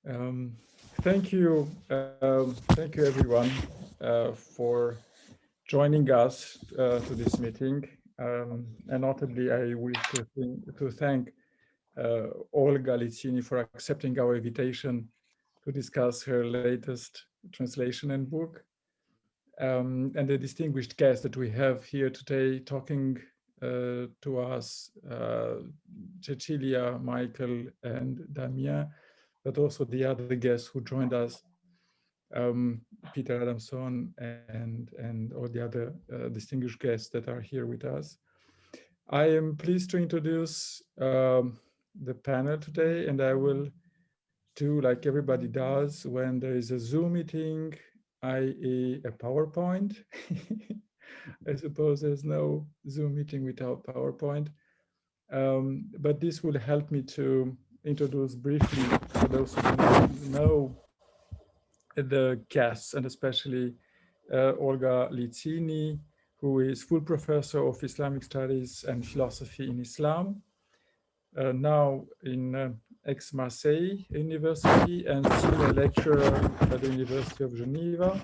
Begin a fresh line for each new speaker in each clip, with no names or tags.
Um, thank you everyone for joining us to this meeting. And notably, I wish to thank Olga Lizzini for accepting our invitation to discuss her latest translation and book. And the distinguished guests that we have here today talking to us, Cecilia, Michael, and Damien, but also the other guests who joined us, Peter Adamson and all the other distinguished guests that are here with us. I am pleased to introduce the panel today, and I will do like everybody does when there is a Zoom meeting, i.e. a PowerPoint. I suppose there's no Zoom meeting without PowerPoint. But this will help me to introduce briefly, for those who don't know, the guests, and especially Olga Lizzini, who is full professor of Islamic Studies and Philosophy in Islam, now in Aix-Marseille University, and senior lecturer at the University of Geneva.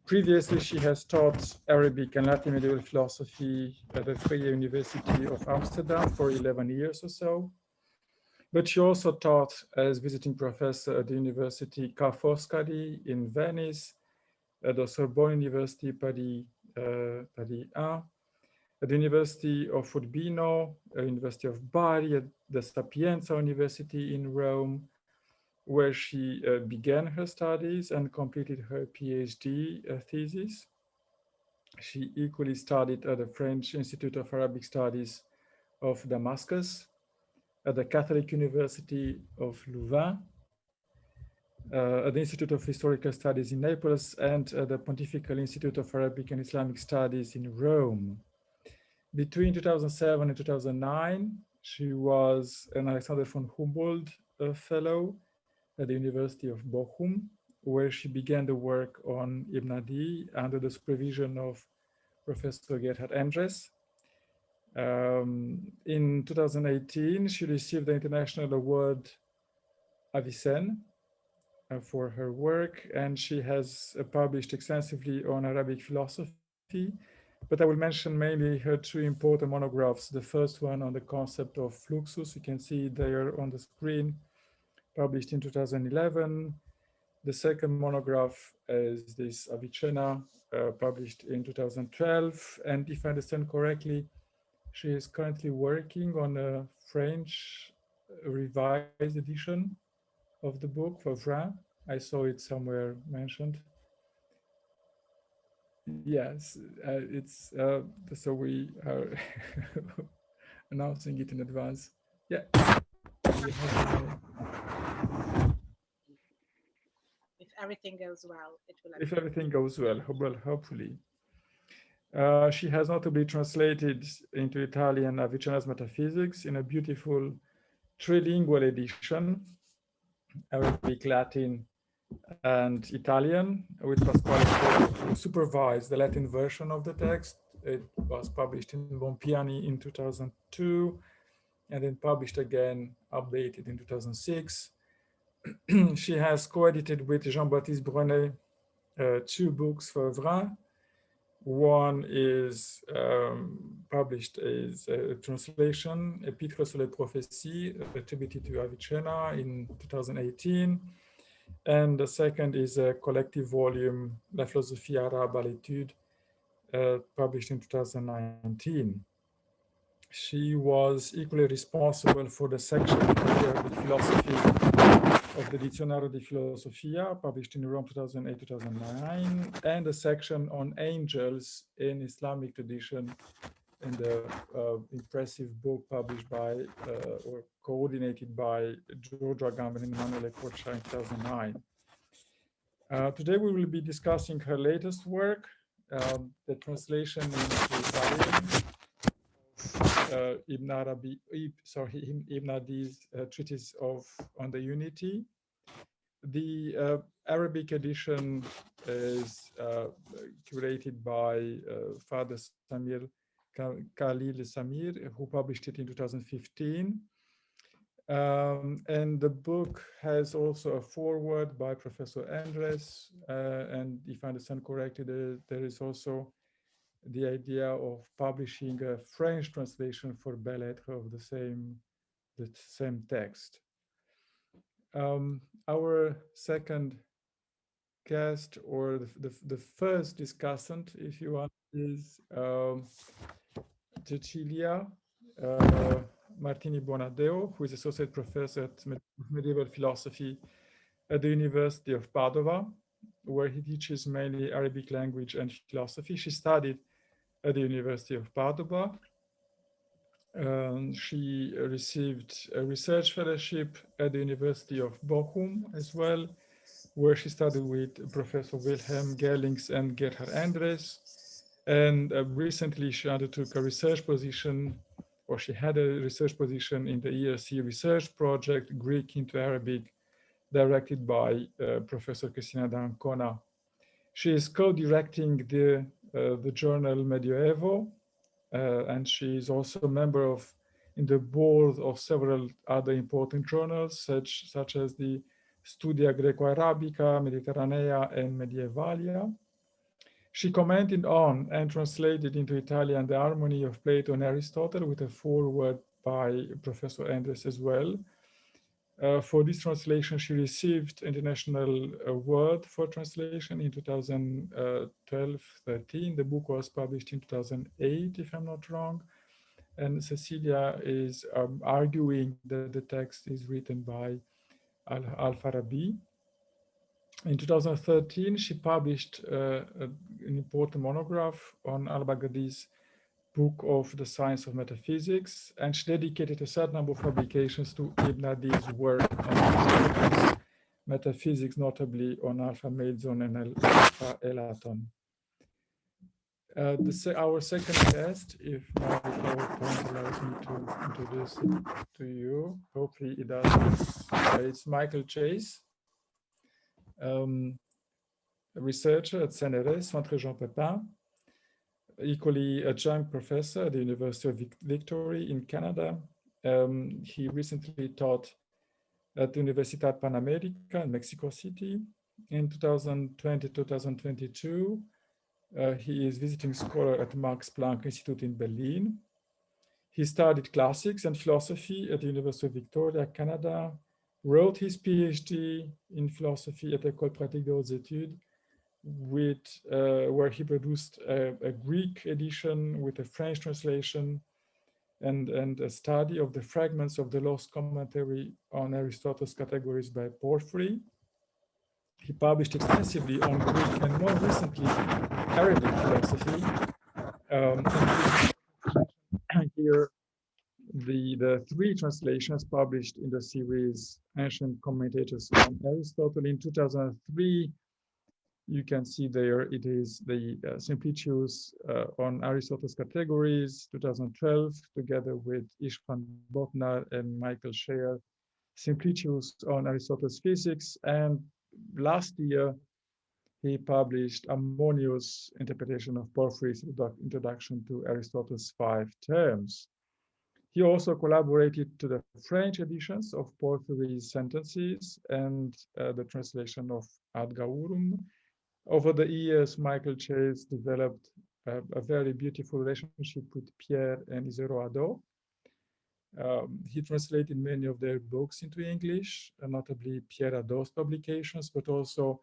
Previously, she has taught Arabic and Latin medieval philosophy at the Vrije University of Amsterdam for 11 years or so. But she also taught as visiting professor at the University Ca' Foscari in Venice, at the Sorbonne University Paris 1, at the University of Urbino, University of Bari, at the Sapienza University in Rome, where she began her studies and completed her PhD thesis. She equally studied at the French Institute of Arabic Studies of Damascus, at the Catholic University of Louvain, at the Institute of Historical Studies in Naples, and at the Pontifical Institute of Arabic and Islamic Studies in Rome. Between 2007 and 2009, she was an Alexander von Humboldt Fellow at the University of Bochum, where she began the work on Ibn Adi under the supervision of Professor Gerhard Endres. In 2018, she received the International Award Avicenna for her work, and she has published extensively on Arabic philosophy. But I will mention mainly her two important monographs. The first one on the concept of fluxus, you can see it there on the screen, published in 2011. The second monograph is this Avicenna, published in 2012. And if I understand correctly, she is currently working on a French revised edition of the book for Vrin. I saw it somewhere mentioned. Yes, it's so we are announcing it in advance. Yeah.
If everything goes well, it will.
If everything goes well, hopefully. She has notably translated into Italian Avicenna's Metaphysics in a beautiful trilingual edition, Arabic, Latin, and Italian, with Pasquale who supervised the Latin version of the text. It was published in Bompiani in 2002, and then published again, updated in 2006. She has co-edited with Jean-Baptiste Brunet two books for Vrin. One is published as a translation, Épître sur les prophéties, attributed to Avicenna in 2018. And the second is a collective volume, La philosophie arabe à l'étude, published in 2019. She was equally responsible for the section of Arabic philosophy of the Dizionario di Filosofia, published in Rome 2008-2009, and a section on angels in Islamic tradition in the impressive book published by or coordinated by George Agamben and Emanuele Corcia in 2009. Today we will be discussing her latest work, the translation into Italian Ibn Adi's Treatise on the Unity. The Arabic edition is curated by Father Samir Khalil Samir, who published it in 2015. And the book has also a foreword by Professor Andres. And if I understand correctly, there is also the idea of publishing a French translation for belles lettres of the same text. Our second guest, or the first discussant, if you want, is Cecilia Martini Bonadeo, who is associate professor at medieval philosophy at the University of Padova, where he teaches mainly Arabic language and philosophy. She studied at the University of Padova. She received a research fellowship at the University of Bochum as well, where she studied with Professor Wilhelm Gerlings and Gerhard Andres. And recently she undertook a research position, or she had a research position in the ERC research project, Greek into Arabic, directed by Professor Cristina D'Ancona. She is co-directing the journal Medioevo, and she is also a member in the board of several other important journals, such as the Studia Greco-Arabica, Mediterranea, and Medievalia. She commented on and translated into Italian The Harmony of Plato and Aristotle, with a foreword by Professor Andres as well. For this translation, she received International Award for Translation in 2012-13. The book was published in 2008, if I'm not wrong. And Cecilia is arguing that the text is written by Al-Farabi. In 2013, she published an important monograph on al-Baghdadi's book of the Science of Metaphysics, and she dedicated a certain number of publications to Ibn Adi's work on metaphysics, notably on Alpha Medzon and Alpha Elaton. Our second guest, if my PowerPoint allows me to introduce it to you, hopefully it does. It's Michael Chase, a researcher at CNRS, Centre Jean Pepin, equally adjunct professor at the University of Victoria in Canada. He recently taught at the Universidad Panamérica in Mexico City. In 2020-2022, he is visiting scholar at Max Planck Institute in Berlin. He studied classics and philosophy at the University of Victoria, Canada, wrote his PhD in philosophy at École Pratique des Hautes Études, where he produced a Greek edition with a French translation and a study of the fragments of the lost commentary on Aristotle's categories by Porphyry. He published extensively on Greek and more recently Arabic philosophy. And here the three translations published in the series Ancient Commentators on Aristotle in 2003. You can see there it is the Simplicius on Aristotle's categories, 2012, together with Istvan Bodnar and Michael Chase, Simplicius on Aristotle's physics. And last year, he published Ammonius' interpretation of Porphyry's introduction to Aristotle's 5 terms. He also collaborated to the French editions of Porphyry's sentences and the translation of Ad Gaurum. Over the years, Michael Chase developed a very beautiful relationship with Pierre and Iseroado. He translated many of their books into English, notably Pierre Hadot's publications, but also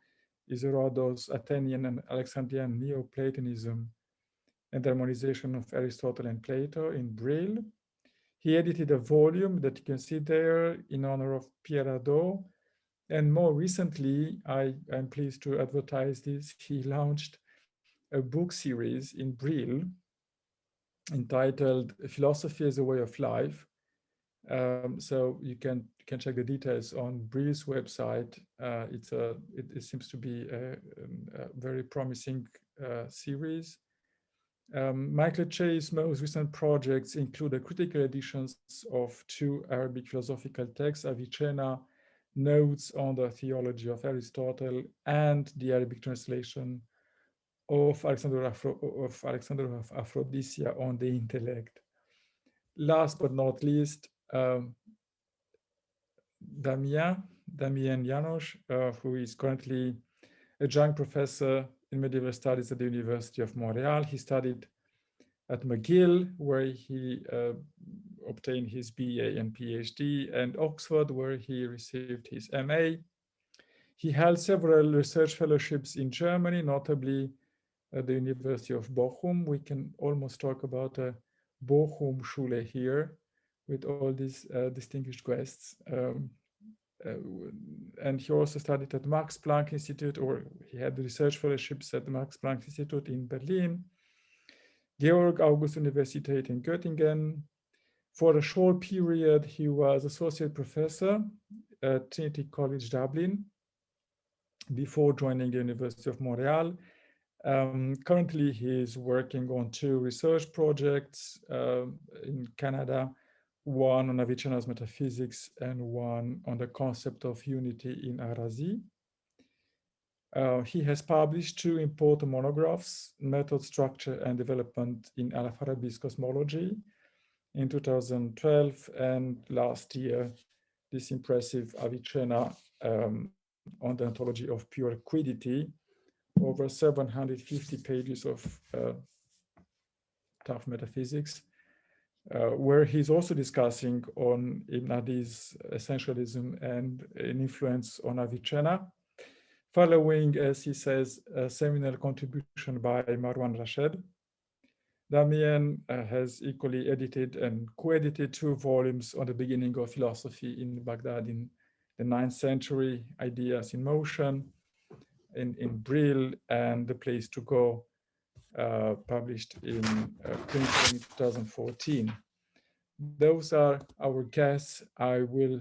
Iseroado's Athenian and Alexandrian Neoplatonism and the harmonization of Aristotle and Plato in Brill. He edited a volume that you can see there in honor of Pierre Hadot. And more recently, I'm pleased to advertise this, he launched a book series in Brill entitled Philosophy as a Way of Life. So you can check the details on Brill's website. It seems to be a very promising series. Michael Chase's most recent projects include the critical editions of 2 Arabic philosophical texts, Avicenna, Notes on the Theology of Aristotle, and the Arabic translation of Alexander of Aphrodisia on the Intellect. Last but not least, Damien Janos, who is currently adjunct professor in medieval studies at the University of Montreal. He studied at McGill, where he obtained his BA and PhD, and Oxford, where he received his MA. He held several research fellowships in Germany, notably at the University of Bochum. We can almost talk about a Bochum Schule here with all these distinguished guests. And he also studied at Max Planck Institute, or he had research fellowships at the Max Planck Institute in Berlin, Georg August Universität in Göttingen. For a short period, he was associate professor at Trinity College Dublin before joining the University of Montreal. Currently, he is working on 2 research projects in Canada, one on Avicenna's metaphysics and one on the concept of unity in Arazi. He has published 2 important monographs, Method, Structure, and Development in Al-Farabi's Cosmology in 2012, and last year, this impressive Avicenna on the ontology of pure quiddity, over 750 pages of tough metaphysics, where he's also discussing on Ibn Adi's essentialism and an influence on Avicenna, following, as he says, a seminal contribution by Marwan Rashed. Damien has equally edited and co-edited 2 volumes on the beginning of philosophy in Baghdad in the 9th century, Ideas in Motion, in Brill, and The Place to Go, published in Princeton in 2014. Those are our guests. I will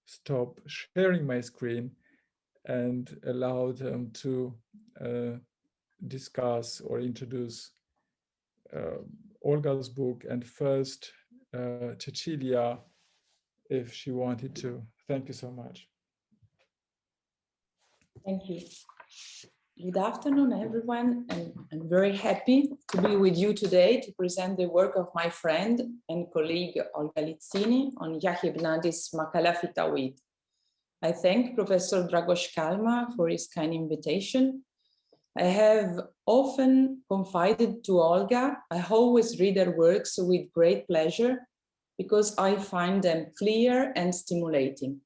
stop sharing my screen and allow them to discuss or introduce Olga's book, and first Cecilia, if she wanted to. Thank you so much.
Thank you. Good afternoon, everyone, and I'm very happy to be with you today to present the work of my friend and colleague Olga Lizzini on Yahya ibn Adi's Maqala fi Tawhid. I thank Professor Dragos Calma for his kind invitation. I have often confided to Olga, I always read her works with great pleasure because I find them clear and stimulating.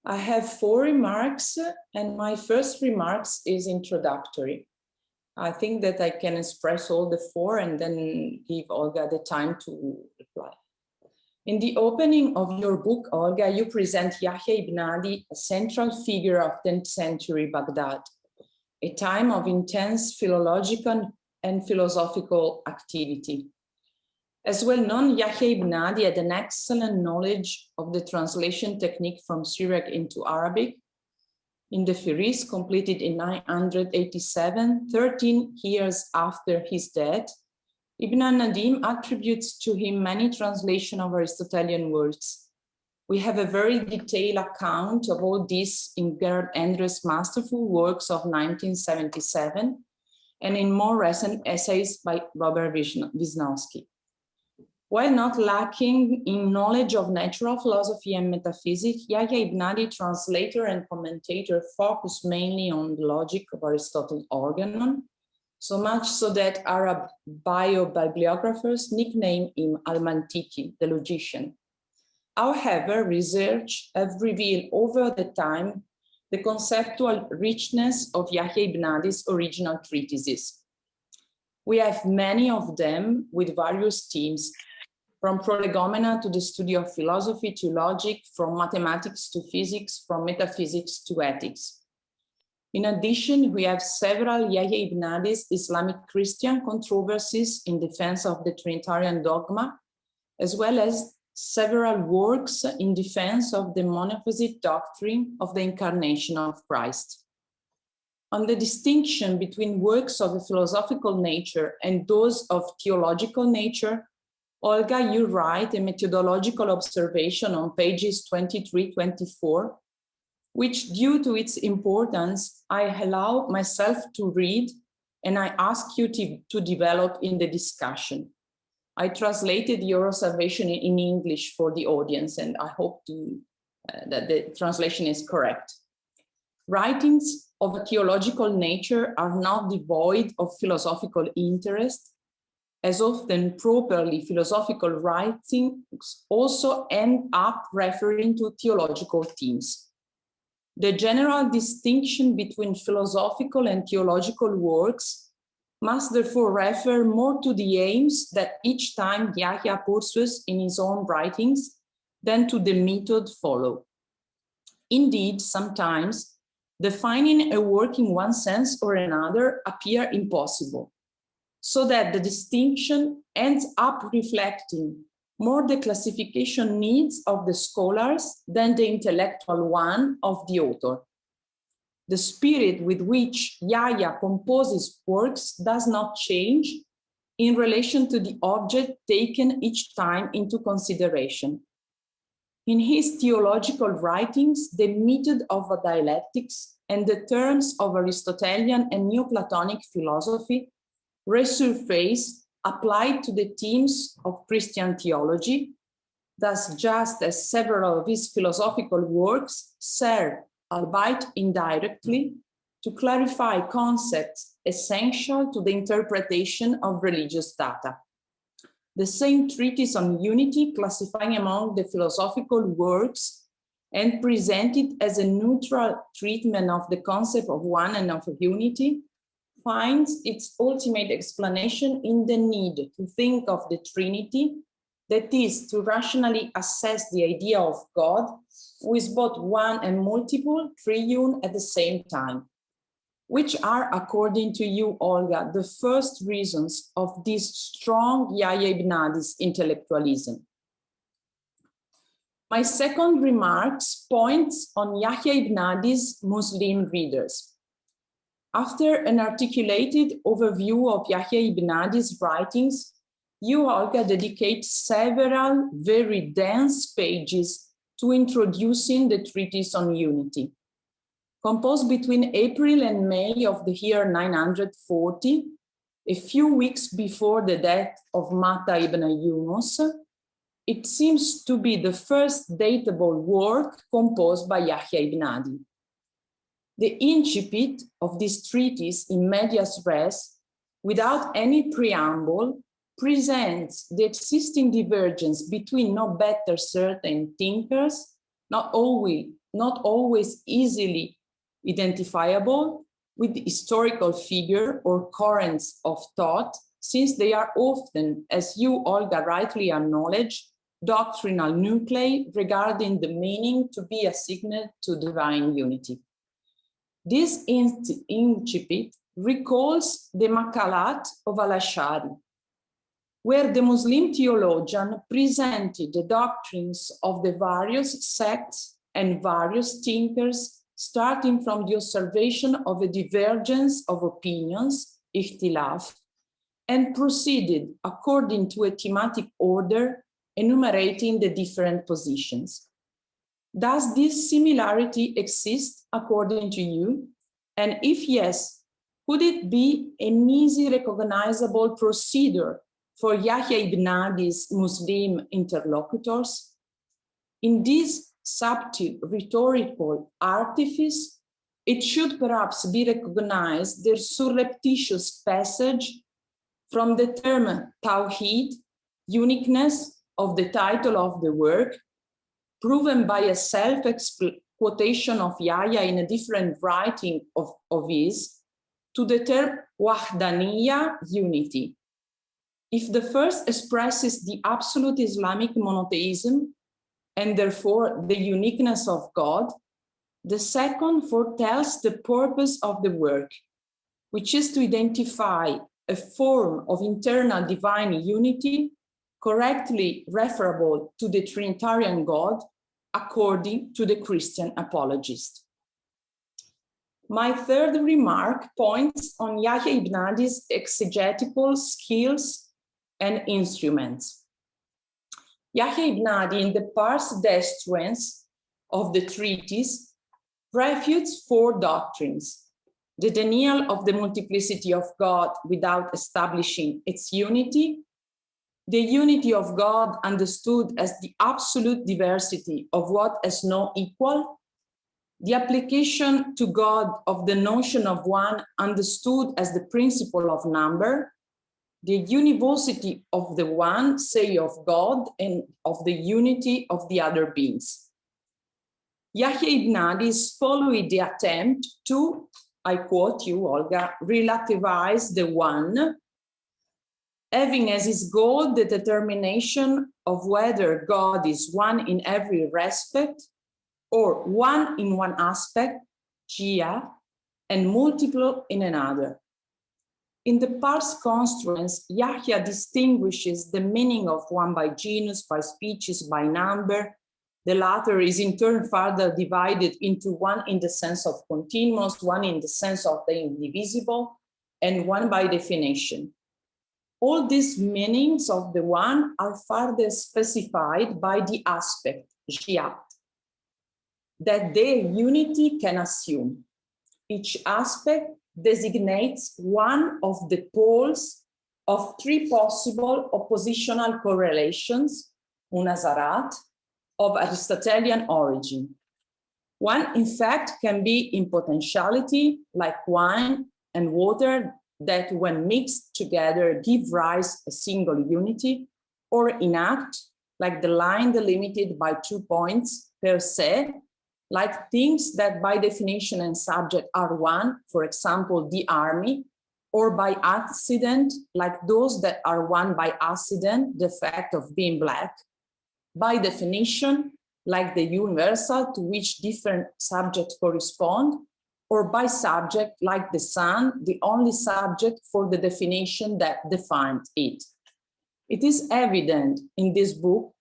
I have 4 remarks, and my first remarks is introductory. I think that I can express all the 4 and then give Olga the time to reply. In the opening of your book, Olga, you present Yahya ibn Adi, a central figure of 10th century Baghdad, a time of intense philological and philosophical activity. As well known, Yahya ibn Adi had an excellent knowledge of the translation technique from Syriac into Arabic. In the Firis, completed in 987, 13 years after his death, Ibn Nadim attributes to him many translations of Aristotelian works. We have a very detailed account of all this in Gerhard Endres' masterful works of 1977 and in more recent essays by Robert Wisnowski. While not lacking in knowledge of natural philosophy and metaphysics, Yahya ibn Adi, translator and commentator, focused mainly on the logic of Aristotle's organon, so much so that Arab bio-bibliographers nickname him Al-Mantiki, the logician. However, research have revealed over the time the conceptual richness of Yahya ibn Adi's original treatises. We have many of them with various themes, from prolegomena to the study of philosophy to logic, from mathematics to physics, from metaphysics to ethics. In addition, we have several Yahya ibn Adi's Islamic Christian controversies in defense of the Trinitarian dogma, as well as several works in defense of the monophysite doctrine of the incarnation of Christ. On the distinction between works of a philosophical nature and those of theological nature, Olga, you write a methodological observation on pages 23-24, which, due to its importance, I allow myself to read and I ask you to develop in the discussion. I translated your observation in English for the audience, and I hope to that the translation is correct. Writings of a theological nature are not devoid of philosophical interest, as often properly philosophical writings also end up referring to theological themes. The general distinction between philosophical and theological works must therefore refer more to the aims that each time Yahya pursues in his own writings than to the method followed. Indeed, sometimes defining a work in one sense or another appear impossible, so that the distinction ends up reflecting more the classification needs of the scholars than the intellectual one of the author. The spirit with which Yahya composes works does not change in relation to the object taken each time into consideration. In his theological writings, the method of dialectics and the terms of Aristotelian and Neoplatonic philosophy resurface applied to the themes of Christian theology, thus just as several of his philosophical works serve, albeit indirectly, to clarify concepts essential to the interpretation of religious data. The same treatise on unity, classifying among the philosophical works and presented as a neutral treatment of the concept of one and of unity, finds its ultimate explanation in the need to think of the Trinity, that is, to rationally assess the idea of God, who is both one and multiple, triune at the same time, which are, according to you, Olga, the first reasons of this strong Yahya ibn Adi's intellectualism. My second remarks points on Yahya ibn Adi's Muslim readers. After an articulated overview of Yahya ibn Adi's writings, you, Olga, dedicate several very dense pages to introducing the treatise on unity. Composed between April and May of the year 940, a few weeks before the death of Mata ibn Yunus, it seems to be the first datable work composed by Yahya ibn Adi. The incipit of this treatise in medias res, without any preamble, presents the existing divergence between no better certain thinkers, not always easily identifiable with the historical figure or currents of thought, since they are often, as you, Olga, rightly acknowledge, doctrinal nuclei regarding the meaning to be assigned to divine unity. This incipit recalls the Makalat of Al-Ash'ari, where the Muslim theologian presented the doctrines of the various sects and various thinkers, starting from the observation of a divergence of opinions, ikhtilaf, and proceeded according to a thematic order, enumerating the different positions. Does this similarity exist according to you? And if yes, could it be an easy recognizable procedure for Yahya ibn Adi's Muslim interlocutors? In this subtle rhetorical artifice, it should perhaps be recognized the surreptitious passage from the term Tawhid, uniqueness of the title of the work, proven by a self-quotation of Yahya in a different writing of his, to the term Wahdaniya, unity. If the first expresses the absolute Islamic monotheism, and therefore the uniqueness of God, the second foretells the purpose of the work, which is to identify a form of internal divine unity correctly referable to the Trinitarian God, according to the Christian apologist. My third remark points on Yahya ibn Adi's exegetical skills and instruments. Yahya ibn Adi, in the pars destruens of the treatise, refutes four doctrines: the denial of the multiplicity of God without establishing its unity, the unity of God understood as the absolute diversity of what has no equal, the application to God of the notion of one understood as the principle of number, the universality of the one, say, of God, and of the unity of the other beings. Yahya ibn Adi is following the attempt to, I quote you, Olga, relativize the one, having as its goal the determination of whether God is one in every respect or one in one aspect, Jia, and multiple in another. In the pars construens, Yahya distinguishes the meaning of one by genus, by species, by number. The latter is in turn further divided into one in the sense of continuous, one in the sense of the indivisible, and one by definition. All these meanings of the one are further specified by the aspect, Jia, that their unity can assume. Each aspect designates one of the poles of three possible oppositional correlations, munazarat, of Aristotelian origin. One, in fact, can be in potentiality, like wine and water, that when mixed together give rise a single unity, or in act, like the line delimited by 2 points per se, like things that by definition and subject are one, for example, the army, or by accident, like those that are one by accident, the fact of being black, by definition, like the universal to which different subjects correspond, or by subject, like the sun, the only subject for the definition that defined it. It is evident in this book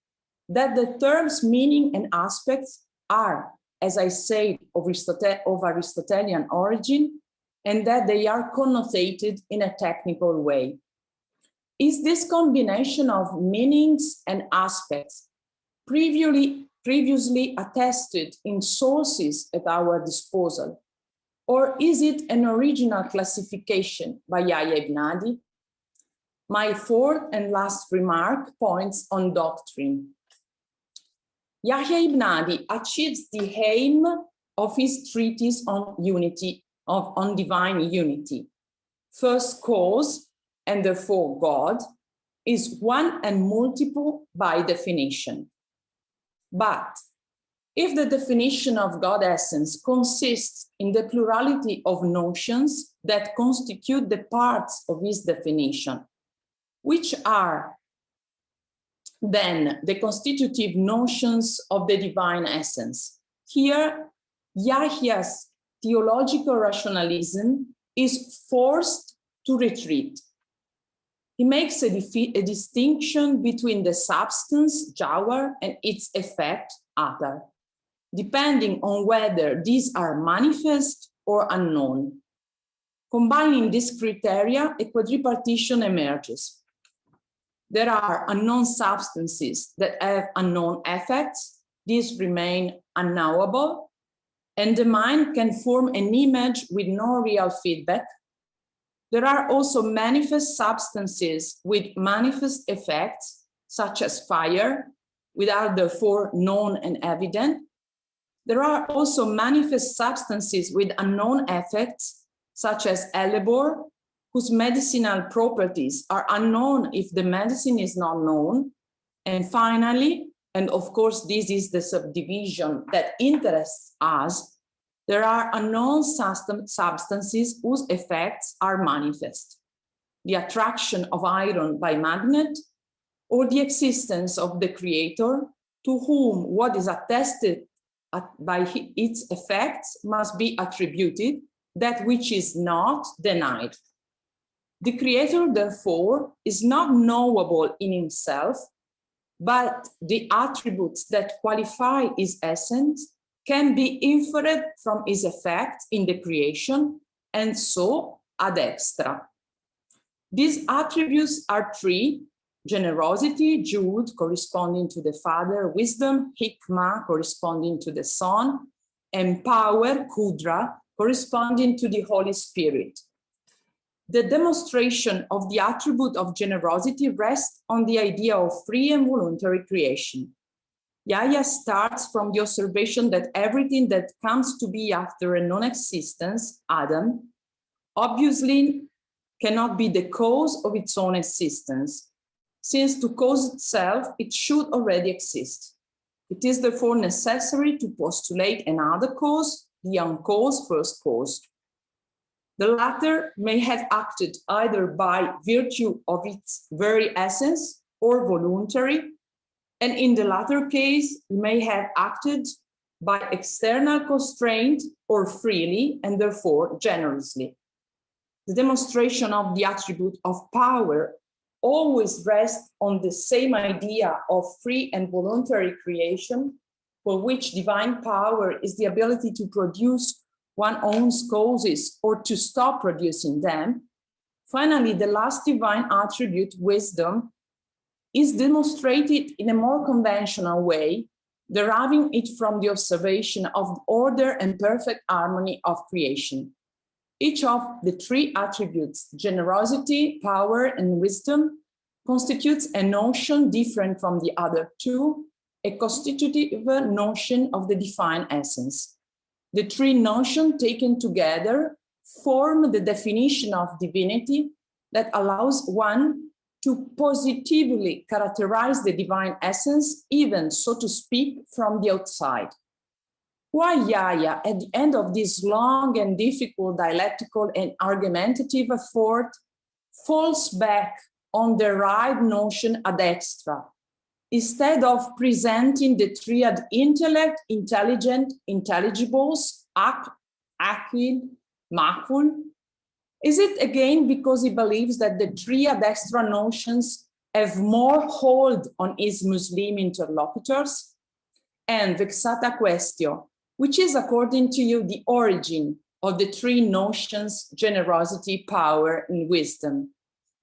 that the terms meaning and aspects are, as I said, of Aristotelian origin, and that they are connotated in a technical way. Is this combination of meanings and aspects previously attested in sources at our disposal? Or is it an original classification by Yahya ibn Adi? My fourth and last remark points on doctrine. Yahya ibn Adi achieves the aim of his treatise on unity, on divine unity. First cause, and therefore God, is one and multiple by definition. But if the definition of God essence consists in the plurality of notions that constitute the parts of his definition, which are then the constitutive notions of the divine essence, here Yahya's theological rationalism is forced to retreat. He makes a distinction between the substance, jawar, and its effect, atar, depending on whether these are manifest or unknown. Combining these criteria, a quadripartition emerges. There are unknown substances that have unknown effects. These remain unknowable, and the mind can form an image with no real feedback. There are also manifest substances with manifest effects, such as fire, without therefore known and evident. There are also manifest substances with unknown effects, such as hellebore, whose medicinal properties are unknown if the medicine is not known. And finally, and of course this is the subdivision that interests us, there are unknown substances whose effects are manifest. The attraction of iron by magnet, or the existence of the creator, to whom what is attested by its effects must be attributed, that which is not denied. The creator, therefore, is not knowable in himself, but the attributes that qualify his essence can be inferred from his effect in the creation, and so ad extra. These attributes are three: generosity, Jud, corresponding to the Father; wisdom, Hikmah, corresponding to the Son; and power, Kudra, corresponding to the Holy Spirit. The demonstration of the attribute of generosity rests on the idea of free and voluntary creation. Yahya starts from the observation that everything that comes to be after a non-existence, Adam, obviously cannot be the cause of its own existence, since to cause itself, it should already exist. It is therefore necessary to postulate another cause, the uncaused first cause. The latter may have acted either by virtue of its very essence or voluntary, and in the latter case, it may have acted by external constraint or freely, and therefore generously. The demonstration of the attribute of power always rests on the same idea of free and voluntary creation, for which divine power is the ability to produce one's own causes or to stop producing them. Finally, the last divine attribute, wisdom, is demonstrated in a more conventional way, deriving it from the observation of order and perfect harmony of creation. Each of the three attributes, generosity, power, and wisdom, constitutes a notion different from the other two, a constitutive notion of the divine essence. The three notions taken together form the definition of divinity that allows one to positively characterize the divine essence, even, so to speak, from the outside. Why Yahya, at the end of this long and difficult dialectical and argumentative effort, falls back on the right notion ad extra, instead of presenting the triad intellect, intelligent, intelligibles, akil, makul? Is it again because he believes that the triad extra notions have more hold on his Muslim interlocutors? And vexata quaestio, which is, according to you, the origin of the three notions, generosity, power, and wisdom?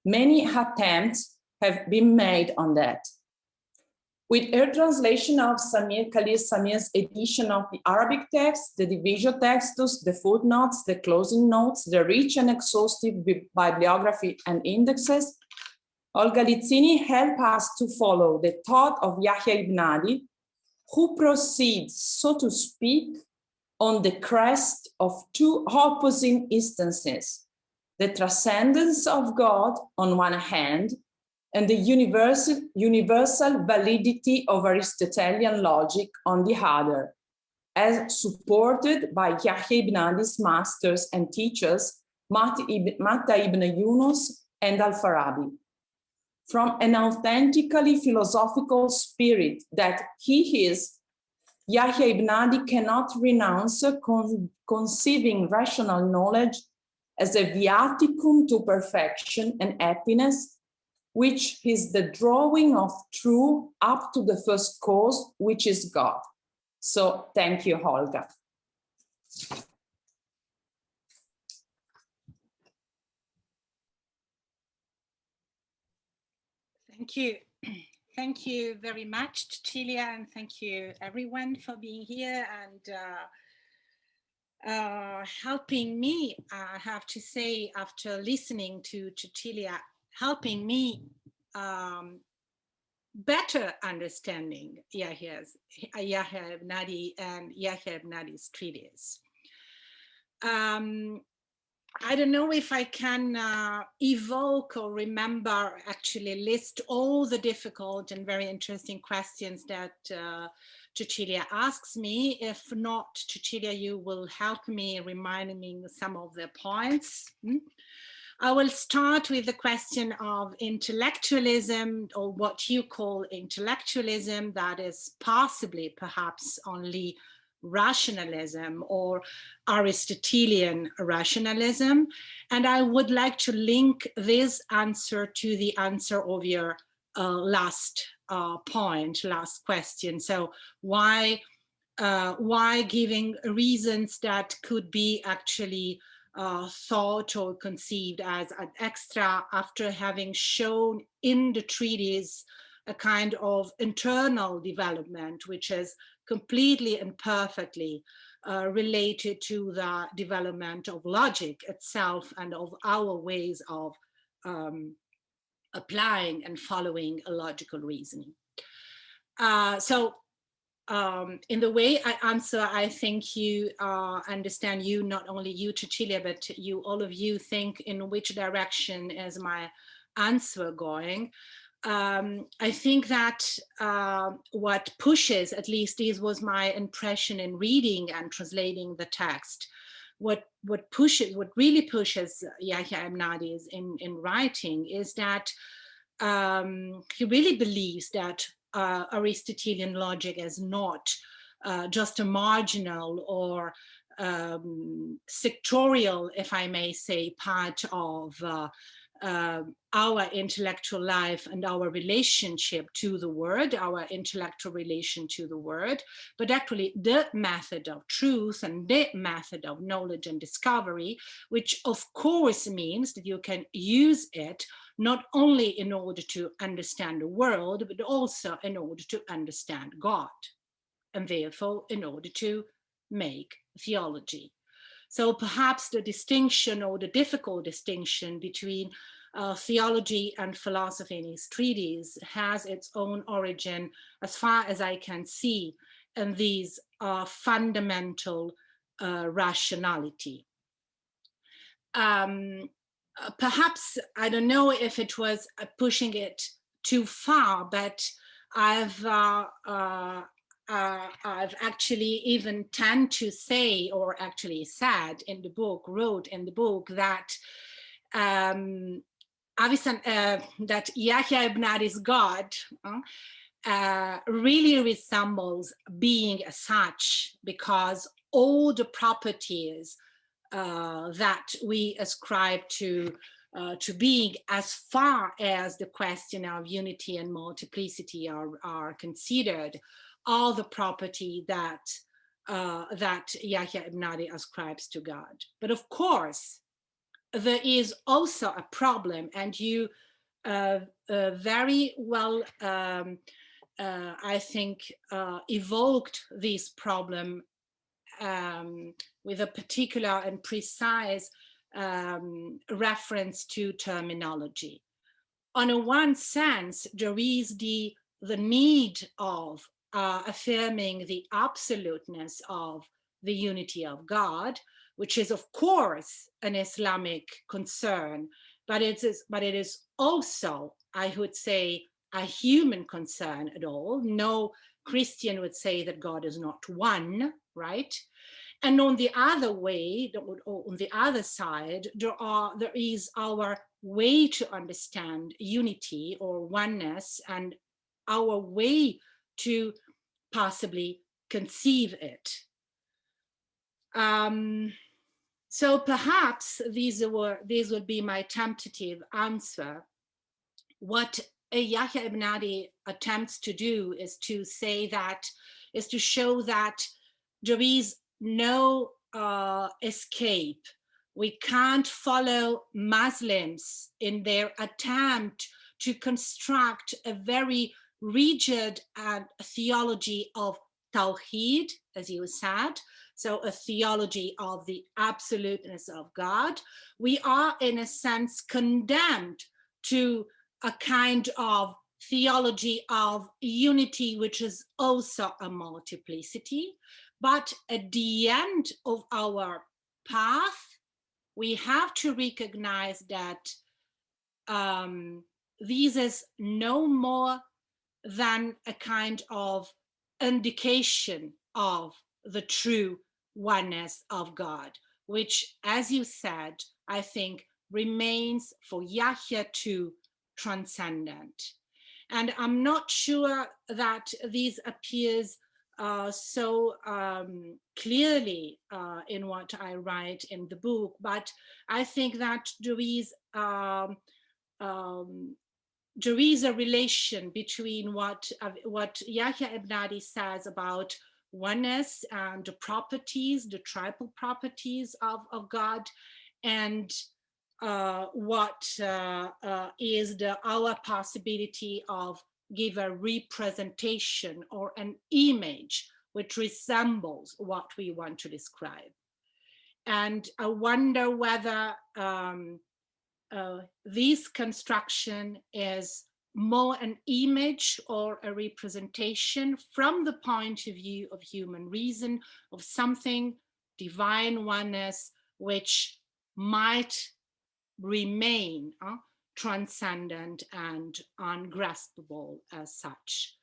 Many attempts have been made on that. With her translation of Khalil Samir's edition of the Arabic text, the division textus, the footnotes, the closing notes, the rich and exhaustive bibliography and indexes, Olga Lizzini helped us to follow the thought of Yahya ibn Adi, who proceeds, so to speak, on the crest of two opposing instances, the transcendence of God on one hand, and the universal validity of Aristotelian logic on the other, as supported by Yahya ibn Adi's masters and teachers, Matta ibn Yunus and Al-Farabi. From an authentically philosophical spirit that he is, Yahya ibn Adi cannot renounce conceiving rational knowledge as a viaticum to perfection and happiness, which is the drawing of true up to the first cause, which is God. So thank you, Olga.
Thank you. Thank you very much, Cecilia, and thank you everyone for being here and helping me, I have to say, after listening to Cecilia, helping me better understanding Yahya ibn Adi and Yahya ibn Adi's treatise. I don't know if I can evoke or remember, actually list all the difficult and very interesting questions that Cecilia asks me. If not, Cecilia, you will help me reminding me some of the points. I will start with the question of intellectualism, or what you call intellectualism, that is possibly perhaps only rationalism or Aristotelian rationalism. And I would like to link this answer to the answer of your last last question. So why giving reasons that could be actually thought or conceived as an extra after having shown in the treatise a kind of internal development which is completely and perfectly related to the development of logic itself and of our ways of applying and following a logical reasoning. In the way I answer, I think you understand, you, not only you, Cecilia, but you, all of you, think in which direction is my answer going. I think that what pushes, at least this was my impression in reading and translating the text, what really pushes Yahya ibn Adi in writing is that he really believes that Aristotelian logic is not just a marginal or sectorial, if I may say, part of our intellectual life and our relationship to the word, our intellectual relation to the word, but actually the method of truth and the method of knowledge and discovery, which of course means that you can use it not only in order to understand the world, but also in order to understand God, and therefore in order to make theology. So perhaps the distinction, or the difficult distinction, between theology and philosophy in his treatise has its own origin, as far as I can see, in these fundamental rationality. Perhaps, I don't know if it was pushing it too far, but I've actually even tend to say, or actually said in the book, wrote in the book, that Avicenna, that Yahya ibn Adi's God really resembles being as such, because all the properties that we ascribe to being, as far as the question of unity and multiplicity are considered, are the property that Yahya ibn Adi ascribes to God. But of course, there is also a problem, and you very well, I think, evoked this problem with a particular and precise reference to terminology. On a one sense, there is the need of affirming the absoluteness of the unity of God, which is of course an Islamic concern, but it is also, I would say, a human concern at all. No Christian would say that God is not one, right? And on the other way, on the other side, there is our way to understand unity or oneness, and our way to possibly conceive it. So perhaps these would be my tentative answer. What Yahya ibn Adi attempts to do is to show that there is no escape. We can't follow Muslims in their attempt to construct a very rigid theology of Tawheed, as you said, so a theology of the absoluteness of God. We are, in a sense, condemned to a kind of theology of unity, which is also a multiplicity. But at the end of our path, we have to recognize that this is no more than a kind of indication of the true oneness of God, which, as you said, I think remains for Yahya too transcendent. And I'm not sure that this appears so clearly in what I write in the book, but I think that there is a relation between what Yahya ibn Adi says about oneness and the properties, the triple properties of God, and what is our possibility of give a representation or an image which resembles what we want to describe. And I wonder whether this construction is more an image or a representation from the point of view of human reason, of something divine oneness, which might remain transcendent and ungraspable as such.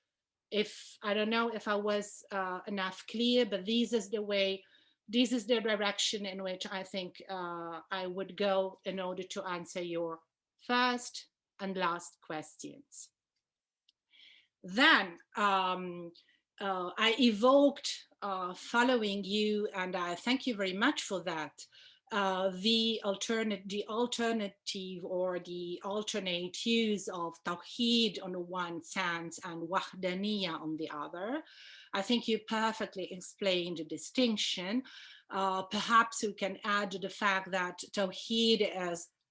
I don't know if I was enough clear, but this is the direction in which I think I would go in order to answer your first and last questions. Then I evoked, following you, and I thank you very much for that, the alternative or the alternate use of Tawheed on the one sense and Wahdaniyya on the other. I think you perfectly explained the distinction. Perhaps we can add the fact that Tawheed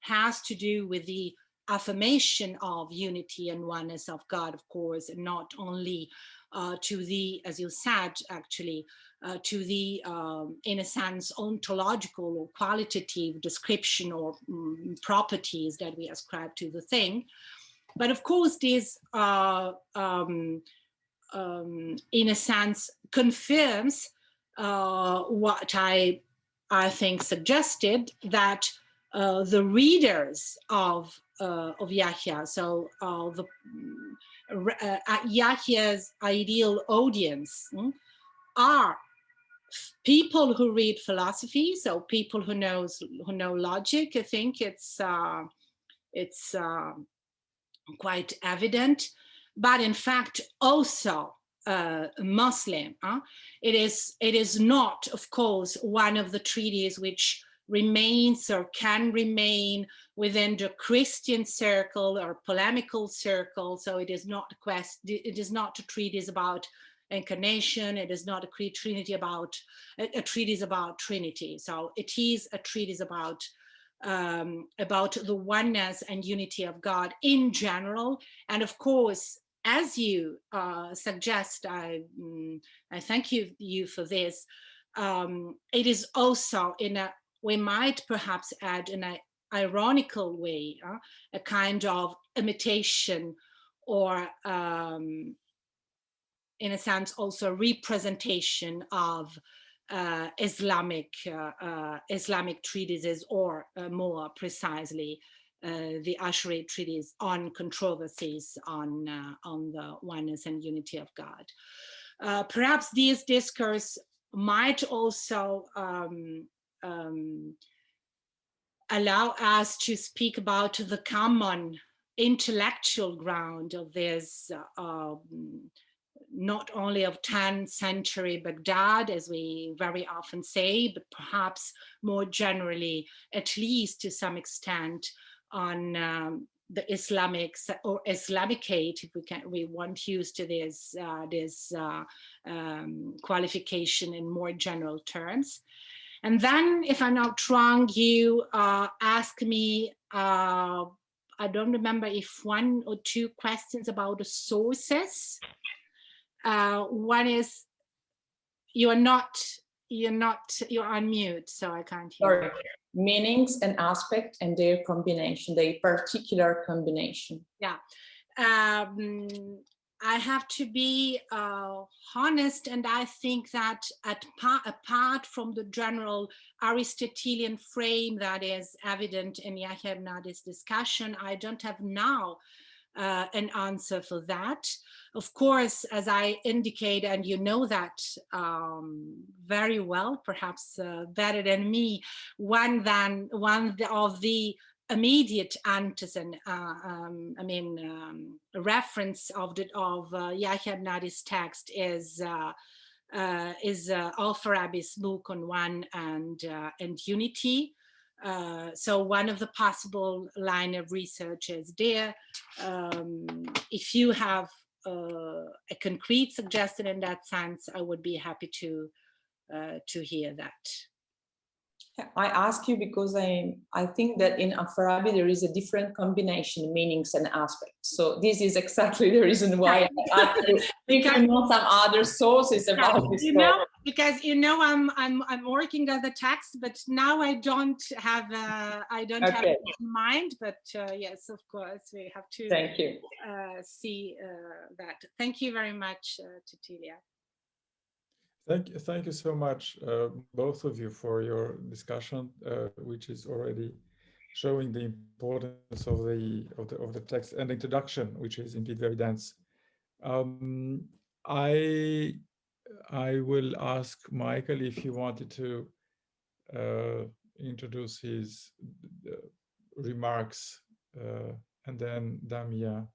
has to do with the affirmation of unity and oneness of God, of course, and not only to the, as you said, actually, to the, in a sense, ontological or qualitative description or properties that we ascribe to the thing. But of course, this, in a sense, confirms what I think suggested, that the readers of Yahya, so Yahya's ideal audience are people who read philosophy, so people who know logic. I think it's quite evident, but in fact also Muslim. It is not, of course, one of the treatises which remains or can remain within the Christian circle or polemical circle. So it is not a treatise about incarnation. It is not a treatise about Trinity. So it is a treatise about the oneness and unity of God in general. And of course, as you suggest, I thank you for this. It is also we might perhaps add in an ironical way, a kind of imitation or in a sense also representation of Islamic treatises, or more precisely the Ash'ari treatise on controversies on the oneness and unity of God. Perhaps this discourse might also allow us to speak about the common intellectual ground of this, not only of 10th century Baghdad, as we very often say, but perhaps more generally, at least to some extent, on the Islamic or Islamicate, if we want to use to this qualification in more general terms. And then, if I'm not wrong, you asked me, I don't remember if 1 or 2 questions about the sources. One is, you're on mute, so I can't hear.
Sorry. Meanings and aspect and their combination, their particular combination.
Yeah. I have to be honest, and I think that apart from the general Aristotelian frame that is evident in Yahya ibn Adi's discussion, I don't have now an answer for that. Of course, as I indicate, and you know that very well, perhaps better than me, one of the immediate antecedent, reference of Yahya ibn Adi's text is Al-Farabi's book on one and unity. So one of the possible line of research is there. If you have a concrete suggestion in that sense, I would be happy to hear that.
I ask you because I think that in Al-Farabi there is a different combination, meanings and aspects. So this is exactly the reason why I ask you If you know some other sources about this story.
Because I'm working on the text, but now I don't have have it in mind. But yes, of course, we have to.
Thank you.
See that. Thank you very much, Cecilia.
Thank you so much, both of you, for your discussion, which is already showing the importance of the text and introduction, which is indeed very dense. I will ask Michael if he wanted to introduce his remarks, and then Damien.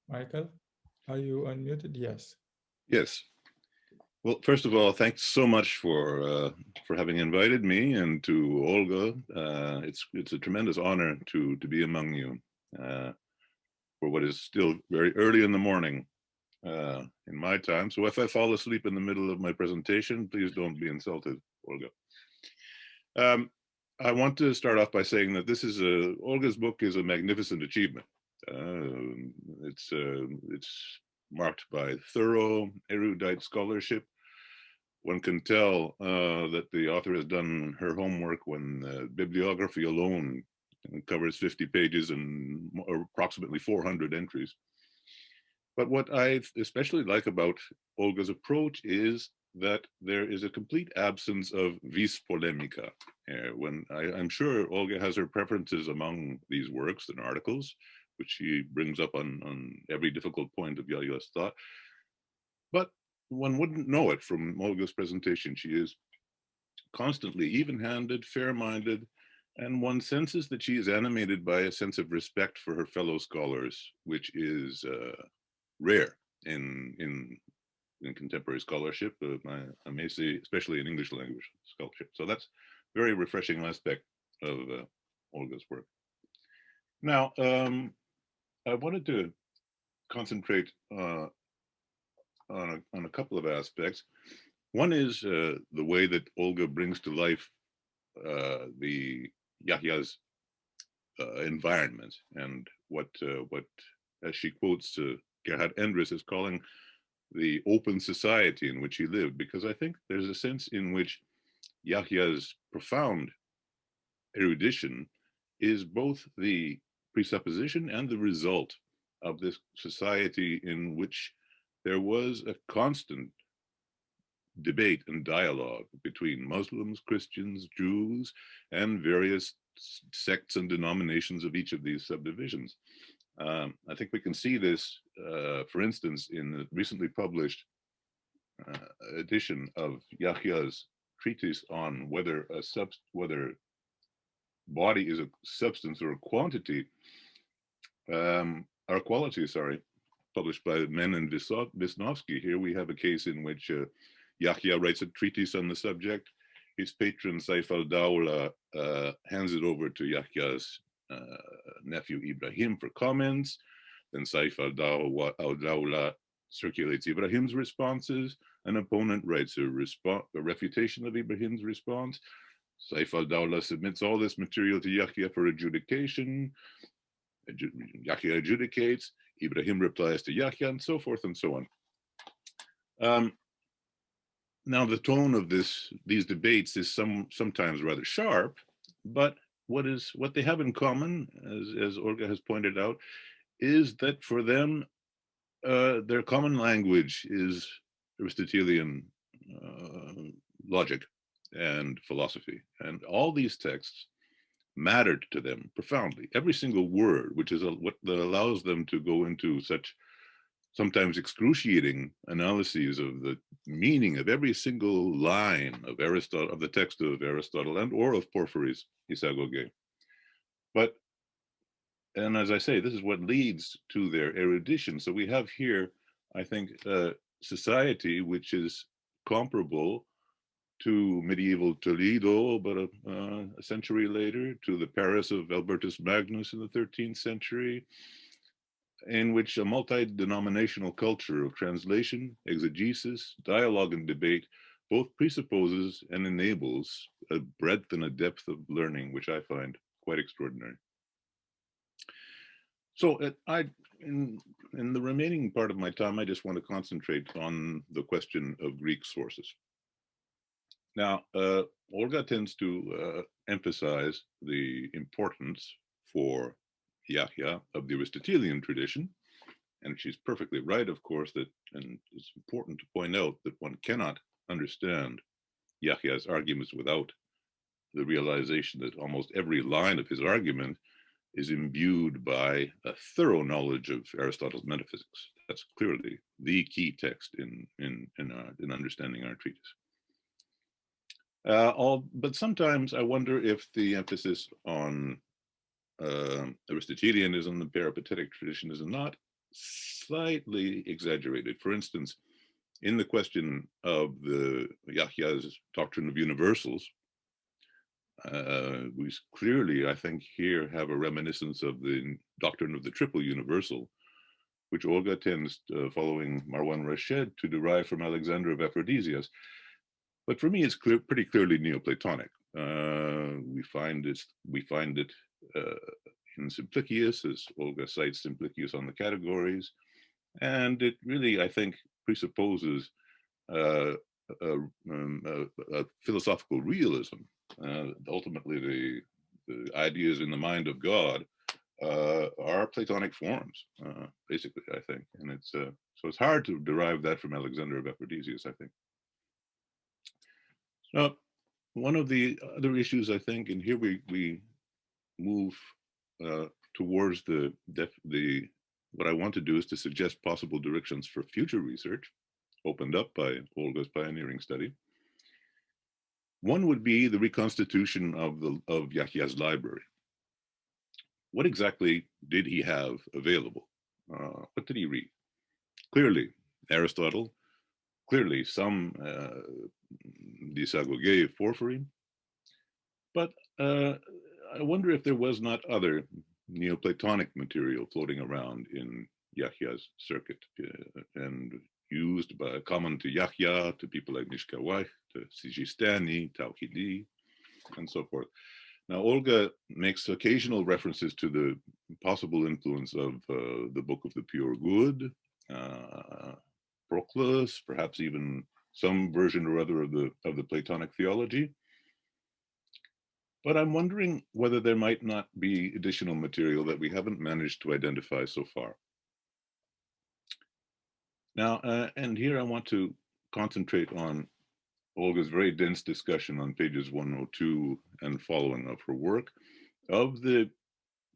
Michael, are you unmuted? Yes.
Yes. Well, first of all, thanks so much for having invited me, and to Olga. It's a tremendous honor to be among you for what is still very early in the morning in my time. So if I fall asleep in the middle of my presentation, please don't be insulted, Olga. I want to start off by saying that this is Olga's book is a magnificent achievement. It's marked by thorough, erudite scholarship. One can tell that the author has done her homework when bibliography alone covers 50 pages and approximately 400 entries. But what I especially like about Olga's approach is that there is a complete absence of vis polemica. When I'm sure Olga has her preferences among these works and articles, which she brings up on every difficult point of Yahaya's thought. But one wouldn't know it from Olga's presentation. She is constantly even-handed, fair-minded, and one senses that she is animated by a sense of respect for her fellow scholars, which is rare in contemporary scholarship. I may say, especially in English language scholarship. So that's a very refreshing aspect of Olga's work. Now, I wanted to concentrate on a couple of aspects. One is the way that Olga brings to life the Yahaya's environment, and what as she quotes Gerhard Endres is calling the open society in which he lived, because I think there's a sense in which Yahaya's profound erudition is both the presupposition and the result of this society in which there was a constant debate and dialogue between Muslims, Christians, Jews, and various sects and denominations of each of these subdivisions. I think we can see this, for instance, in the recently published edition of Yahaya's treatise on whether body is a substance or a quantity, or a quality, sorry, published by Men and Wisnowski. Here we have a case in which Yahya writes a treatise on the subject. His patron, Saif al-Dawla, hands it over to Yahya's nephew Ibrahim for comments. Then Saif al-Dawla circulates Ibrahim's responses. An opponent writes a refutation of Ibrahim's response. Saif al-Dawla submits all this material to Yahya for adjudication. Yahya adjudicates. Ibrahim replies to Yahya, and so forth and so on. Now, the tone of these debates is sometimes rather sharp, but what they have in common, as Olga has pointed out, is that for them, their common language is Aristotelian logic and philosophy. And all these texts mattered to them profoundly. Every single word, which is what that allows them to go into such sometimes excruciating analyses of the meaning of every single line of Aristotle, of the text of Aristotle, and or of Porphyry's Isagoge. And as I say, this is what leads to their erudition. So we have here, I think, a society which is comparable to medieval Toledo, but a century later, to the Paris of Albertus Magnus in the 13th century, in which a multi-denominational culture of translation, exegesis, dialogue, and debate both presupposes and enables a breadth and a depth of learning, which I find quite extraordinary. So in the remaining part of my time, I just want to concentrate on the question of Greek sources. Now, Olga tends to emphasize the importance for Yahya of the Aristotelian tradition. And she's perfectly right, of course, that, and it's important to point out that one cannot understand Yahya's arguments without the realization that almost every line of his argument is imbued by a thorough knowledge of Aristotle's metaphysics. That's clearly the key text in understanding our treatise. But sometimes I wonder if the emphasis on Aristotelianism, the peripatetic tradition, is not slightly exaggerated. For instance, in the question of the Yahya's doctrine of universals, we clearly, I think, here have a reminiscence of the doctrine of the triple universal, which Olga tends, following Marwan Rashed, to derive from Alexander of Aphrodisias. But for me, it's pretty clearly Neoplatonic. We find it in Simplicius, as Olga cites Simplicius on the categories, and it really, I think, presupposes a philosophical realism. Ultimately, the ideas in the mind of God are Platonic forms, basically, I think, and it's so it's hard to derive that from Alexander of Aphrodisias, I think. Now, one of the other issues, I think, and here we move towards what I want to do is to suggest possible directions for future research opened up by Olga's pioneering study. One would be the reconstitution of Yahya's library. What exactly did he have available? What did he read? Clearly, Aristotle, clearly some Disagoge Porphyry, but I wonder if there was not other Neoplatonic material floating around in Yahya's circuit and used by common to Yahya, to people like Mishkawayh, to Sijistani, Tawhidi, and so forth. Now, Olga makes occasional references to the possible influence of the Book of the Pure Good, Proclus, perhaps even some version or other of the Platonic theology. But I'm wondering whether there might not be additional material that we haven't managed to identify so far. Now, and here I want to concentrate on Olga's very dense discussion on pages 102 and following of her work of the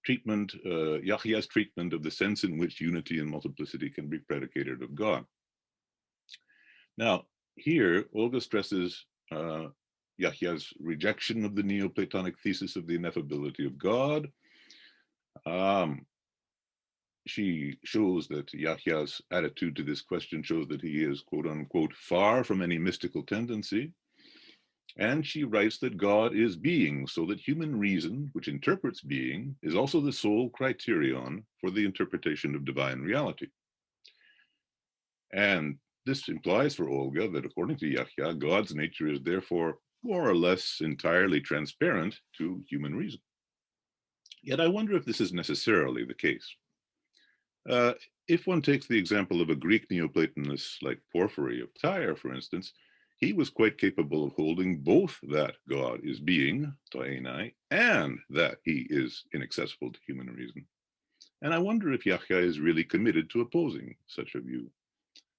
treatment, Yahya's treatment of the sense in which unity and multiplicity can be predicated of God. Now, here, Olga stresses Yahya's rejection of the Neoplatonic thesis of the ineffability of God. She shows that Yahya's attitude to this question shows that he is, quote unquote, far from any mystical tendency. And she writes that God is being, so that human reason, which interprets being, is also the sole criterion for the interpretation of divine reality. And this implies for Olga that according to Yahya, God's nature is therefore more or less entirely transparent to human reason. Yet I wonder if this is necessarily the case. If one takes the example of a Greek Neoplatonist like Porphyry of Tyre, for instance, he was quite capable of holding both that God is being, toenai, and that he is inaccessible to human reason. And I wonder if Yahya is really committed to opposing such a view.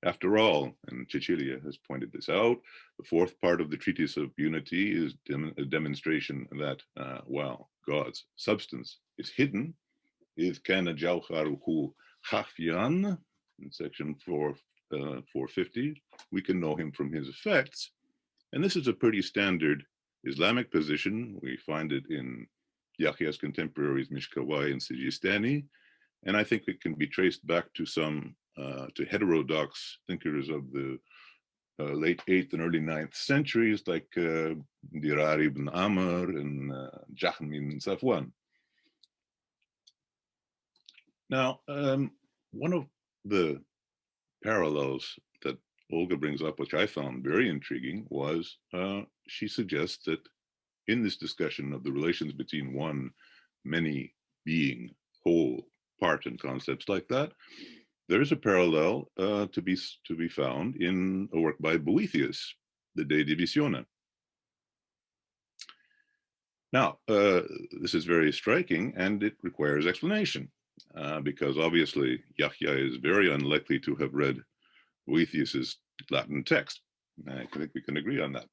After all, and Cecilia has pointed this out, the fourth part of the Treatise of Unity is a demonstration that while God's substance is hidden, is kana jawharuhu khafyan, in section 450, we can know him from his effects. And this is a pretty standard Islamic position. We find it in Yahya's contemporaries Mishkawayh and Sijistani, and I think it can be traced back to some to heterodox thinkers of the late 8th and early 9th centuries, like Dirar ibn Amr and Jahm ibn Safwan. Now, one of the parallels that Olga brings up, which I found very intriguing, was she suggests that in this discussion of the relations between one, many, being, whole, part and concepts like that, there is a parallel to be found in a work by Boethius, the De Divisione. Now, this is very striking, and it requires explanation, because obviously Yahya is very unlikely to have read Boethius's Latin text. I think we can agree on that.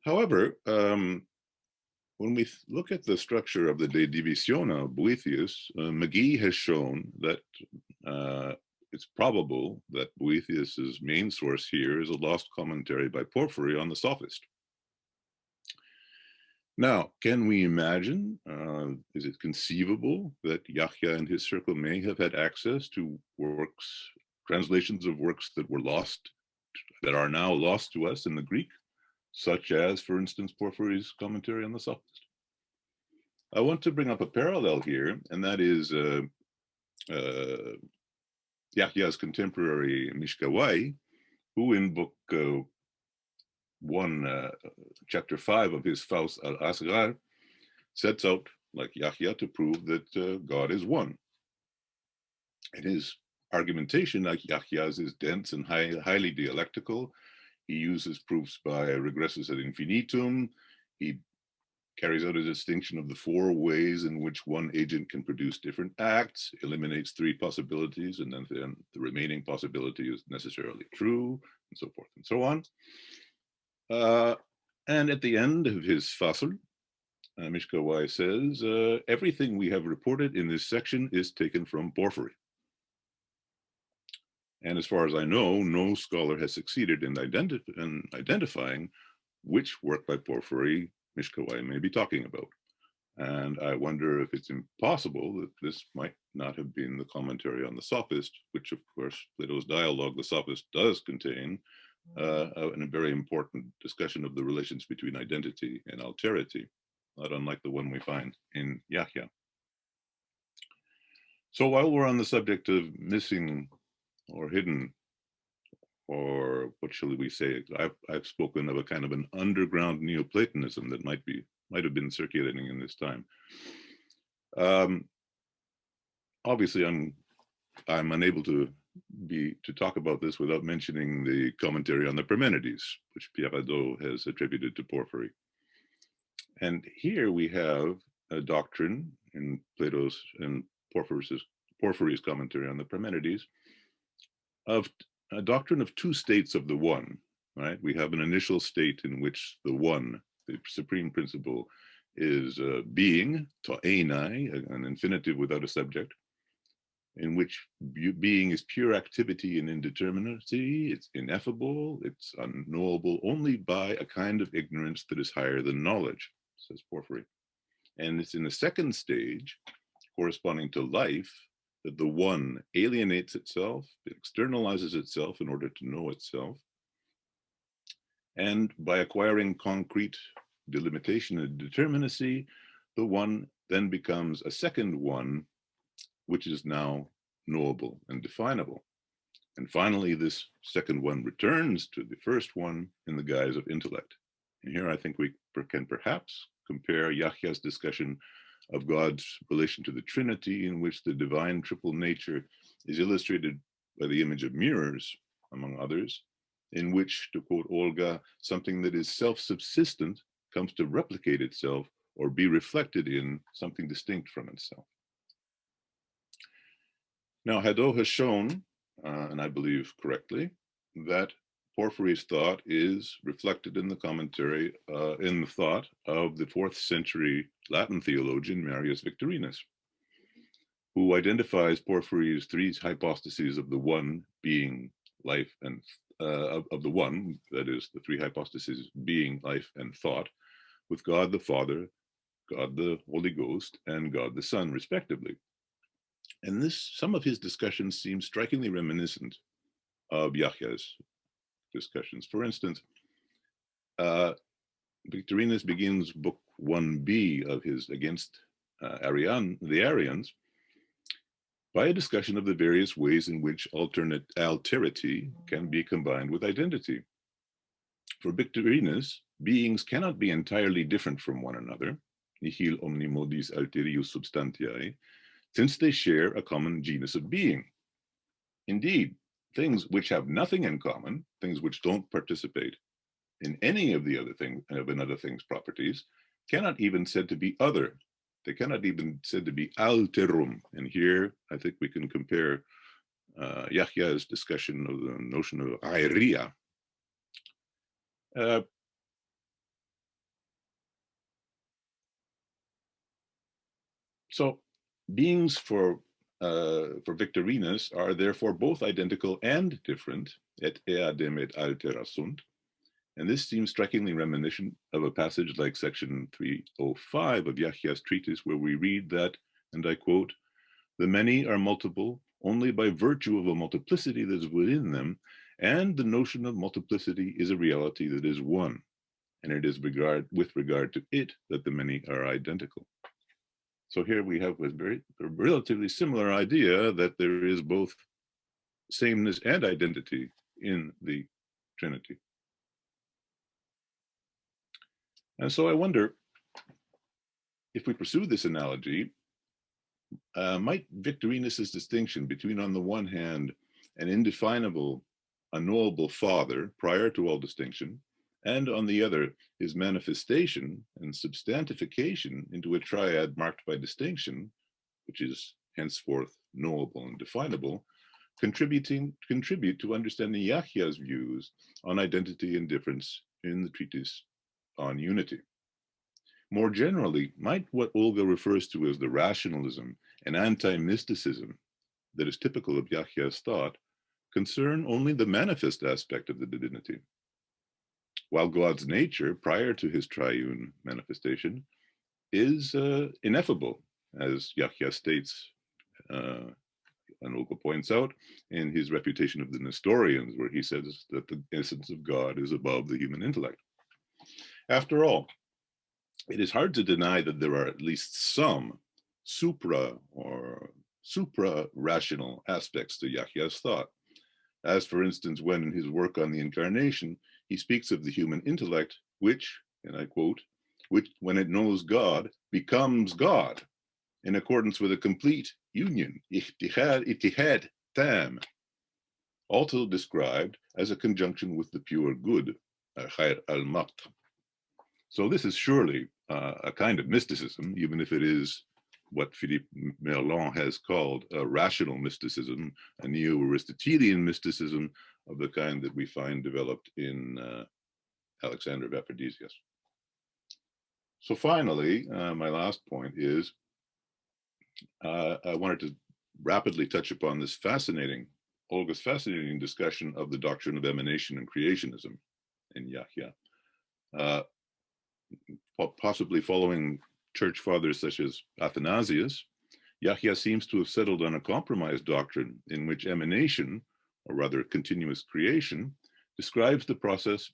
However, when we look at the structure of the De Divisione of Boethius, McGee has shown that it's probable that Boethius's main source here is a lost commentary by Porphyry on the Sophist. Now, can we imagine, is it conceivable that Yahya and his circle may have had access to works, translations of works that were lost, that are now lost to us in the Greek, such as, for instance, Porphyry's commentary on the Sophist? I want to bring up a parallel here, and that is Yahya's contemporary Mishkawai, who in book 1, chapter 5 of his Faust al-Asghar, sets out, like Yahya, to prove that God is one. And his argumentation, like Yahya's, is dense and highly dialectical. He uses proofs by regressus ad infinitum. He carries out a distinction of the 4 ways in which one agent can produce different acts, eliminates 3 possibilities, and then the remaining possibility is necessarily true, and so forth and so on. And at the end of his Fasl, Mishkawai says, everything we have reported in this section is taken from Porphyry. And as far as I know, no scholar has succeeded in identifying which work by Porphyry Mishkawai may be talking about. And I wonder if it's impossible that this might not have been the commentary on the Sophist, which of course Plato's dialogue, the Sophist, does contain a very important discussion of the relations between identity and alterity, not unlike the one we find in Yahya. So while we're on the subject of missing or hidden, or what shall we say, I've spoken of a kind of an underground Neoplatonism that might have been circulating in this time. Obviously, I'm unable to talk about this without mentioning the commentary on the Parmenides, which Peirado has attributed to Porphyry. And here we have a doctrine in Plato's and Porphyry's commentary on the Parmenides of a doctrine of 2 states of the one, right? We have an initial state in which the one, the supreme principle, is being, to einai, an infinitive without a subject, in which being is pure activity and indeterminacy, it's ineffable, it's unknowable only by a kind of ignorance that is higher than knowledge, says Porphyry. And it's in the second stage, corresponding to life, that the one alienates itself, externalizes itself in order to know itself. And by acquiring concrete delimitation and determinacy, the one then becomes a second one, which is now knowable and definable. And finally, this second one returns to the first one in the guise of intellect. And here I think we can perhaps compare Yahya's discussion of God's relation to the Trinity, in which the divine triple nature is illustrated by the image of mirrors, among others, in which, to quote Olga, something that is self-subsistent comes to replicate itself or be reflected in something distinct from itself. Now, Hadot has shown, and I believe correctly, that Porphyry's thought is reflected in the commentary, in the thought of the 4th century Latin theologian Marius Victorinus, who identifies Porphyry's 3 hypostases of the one, being, life, and of the one, that is, the 3 hypostases, being, life, and thought, with God the Father, God the Holy Ghost, and God the Son, respectively. And some of his discussions seem strikingly reminiscent of Yahya's discussions. For instance, Victorinus begins book 1b of his Against the Arians by a discussion of the various ways in which alterity can be combined with identity. For Victorinus, beings cannot be entirely different from one another, nihil omni modis alterius substantiae, since they share a common genus of being. Indeed, things which have nothing in common, things which don't participate in any of the other things, of another thing's properties, cannot even said to be other. They cannot even said to be alterum. And here, I think we can compare Yahya's discussion of the notion of ghayriya. So beings for Victorinus are therefore both identical and different, et eadem et altera sunt. And this seems strikingly reminiscent of a passage like section 305 of Yahya's treatise, where we read that, and I quote, "The many are multiple only by virtue of a multiplicity that is within them, and the notion of multiplicity is a reality that is one, and it is with regard to it that the many are identical." So here we have a relatively similar idea that there is both sameness and identity in the Trinity. And so I wonder, if we pursue this analogy, might Victorinus's distinction between, on the one hand, an indefinable, unknowable Father prior to all distinction, and on the other, his manifestation and substantification into a triad marked by distinction, which is henceforth knowable and definable, contribute to understanding Yahya's views on identity and difference in the treatise on unity. More generally, might what Olga refers to as the rationalism and anti-mysticism that is typical of Yahya's thought concern only the manifest aspect of the divinity, while God's nature prior to his triune manifestation is ineffable, as Yahya states, and Olga points out in his refutation of the Nestorians, where he says that the essence of God is above the human intellect. After all, it is hard to deny that there are at least some supra-rational aspects to Yahya's thought, as for instance, when in his work on the Incarnation, he speaks of the human intellect, which, and I quote, "which when it knows God, becomes God, in accordance with a complete union, ittihad tam, also described as a conjunction with the pure good, khayr al-mat." So this is surely a kind of mysticism, even if it is what Philippe Merlin has called a rational mysticism, a neo-Aristotelian mysticism of the kind that we find developed in Alexander of Aphrodisias. So finally, my last point is, I wanted to rapidly touch upon this Olga's fascinating discussion of the doctrine of emanation and creationism in Yahya. Possibly following church fathers such as Athanasius, Yahya seems to have settled on a compromise doctrine in which emanation, or rather continuous creation, describes the process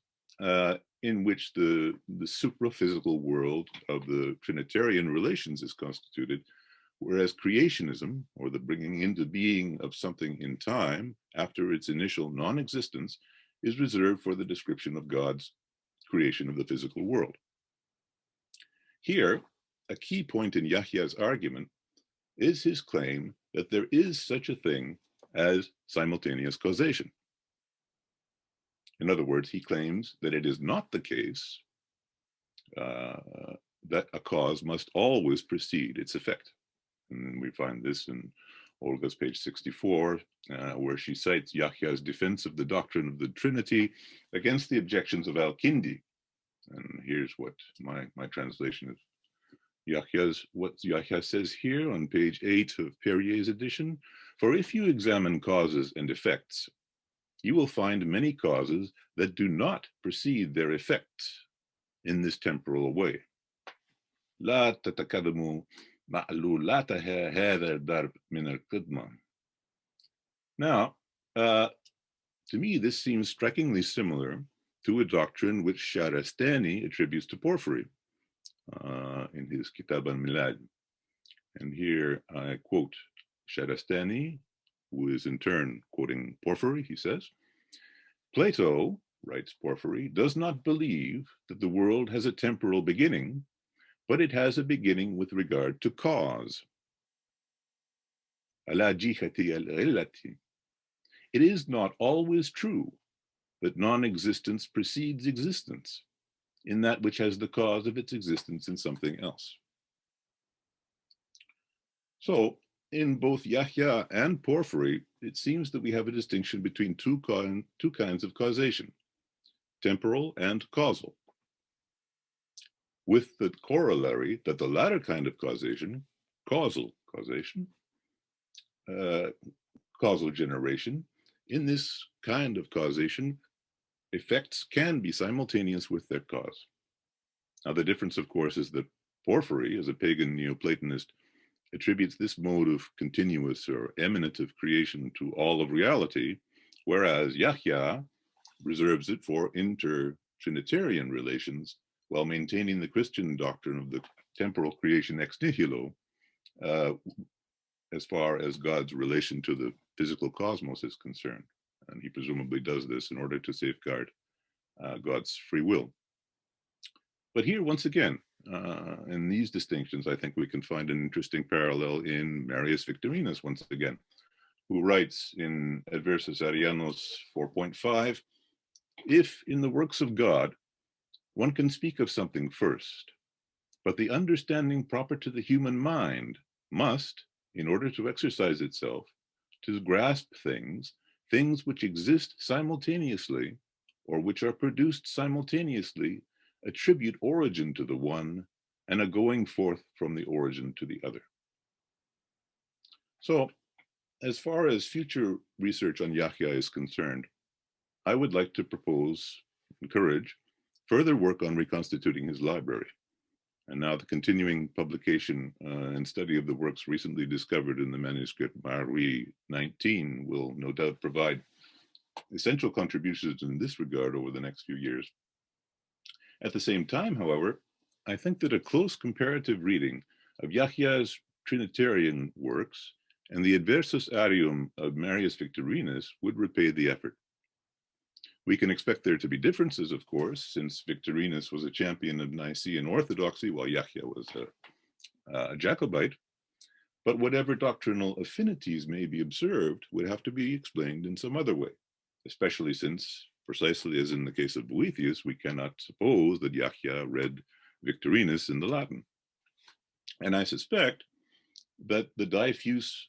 in which the supraphysical world of the Trinitarian relations is constituted, whereas creationism, or the bringing into being of something in time after its initial non-existence, is reserved for the description of God's creation of the physical world. Here, a key point in Yahya's argument is his claim that there is such a thing as simultaneous causation. In other words, he claims that it is not the case that a cause must always precede its effect. And we find this in Olga's page 64, where she cites Yahya's defense of the doctrine of the Trinity against the objections of Al-Kindi. And here's what my translation is. What Yahya says here on page 8 of Perrier's edition: "For if you examine causes and effects, you will find many causes that do not precede their effects in this temporal way. لا تتكلموا معلولاتها هذا الضرب من القدمة." Now, to me, this seems strikingly similar to a doctrine which Shahrastani attributes to Porphyry in his Kitab al-Milad. And here I quote Shahrastani, who is in turn quoting Porphyry. He says, "Plato," writes Porphyry, "does not believe that the world has a temporal beginning, but it has a beginning with regard to cause. على جهة العلة. It is not always true that non-existence precedes existence in that which has the cause of its existence in something else. So, in both Yahya and Porphyry, it seems that we have a distinction between two kinds of causation, temporal and causal, with the corollary that the latter kind of causation, causal causation, causal generation, in this kind of causation, effects can be simultaneous with their cause. Now, the difference, of course, is that Porphyry, as a pagan Neoplatonist, attributes this mode of continuous or emanative creation to all of reality, whereas Yahya reserves it for inter-Trinitarian relations while maintaining the Christian doctrine of the temporal creation ex nihilo, as far as God's relation to the physical cosmos is concerned. And he presumably does this in order to safeguard God's free will. But here, once again, in these distinctions, I think we can find an interesting parallel in Marius Victorinus, once again, who writes in Adversus Arianos 4.5, if in the works of God, one can speak of something first, but the understanding proper to the human mind must, in order to exercise itself, to grasp things which exist simultaneously, or which are produced simultaneously, attribute origin to the one and a going forth from the origin to the other. So, as far as future research on Yahya is concerned, I would like to encourage further work on reconstituting his library. And now the continuing publication and study of the works recently discovered in the manuscript Marie 19 will no doubt provide essential contributions in this regard over the next few years. At the same time, however, I think that a close comparative reading of Yahya's Trinitarian works and the Adversus Arium of Marius Victorinus would repay the effort. We can expect there to be differences, of course, since Victorinus was a champion of Nicene orthodoxy while Yahya was a Jacobite, but whatever doctrinal affinities may be observed would have to be explained in some other way, especially since, precisely as in the case of Boethius, we cannot suppose that Yahya read Victorinus in the Latin. And I suspect that the diffuse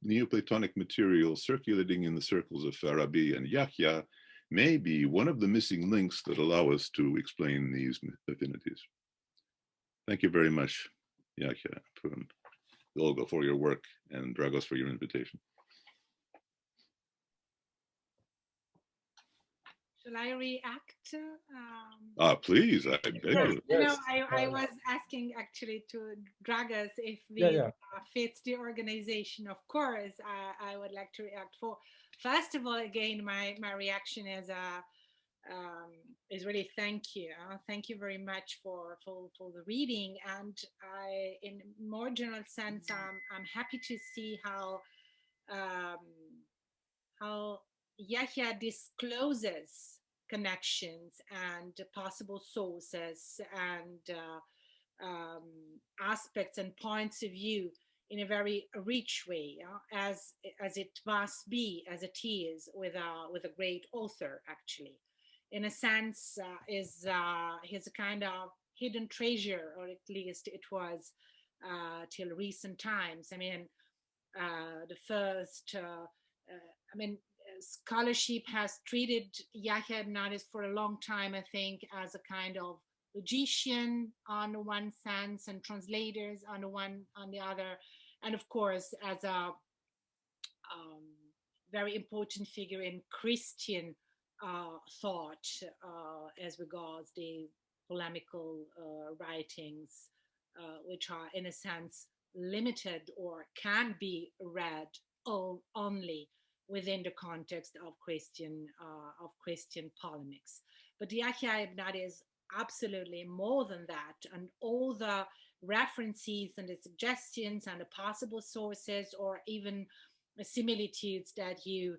Neoplatonic material circulating in the circles of Farabi and Yahya may be one of the missing links that allow us to explain these affinities. Thank you very much, Yahya, Olga, for your work, and Dragos for your invitation.
Shall I react?
Please, I beg you.
No, I was asking actually to Dragos if this fits the organization. Of course, I would like to react. First of all, again, my reaction is really thank you. Thank you very much for the reading. And in more general sense, I'm happy to see how Yahya discloses connections and possible sources and aspects and points of view in a very rich way, as it must be, as it is with a great author. Actually, in a sense, he's a kind of hidden treasure, or at least it was till recent times. I mean, the first. Scholarship has treated Yahya ibn Adi for a long time, I think, as a kind of logician on one sense and translators on the other, and of course as a very important figure in Christian thought as regards the polemical writings, which are in a sense limited or can be read only within the context of Christian polemics. But Yahya ibn Adi is absolutely more than that, and all the references and the suggestions and the possible sources or even the similitudes that you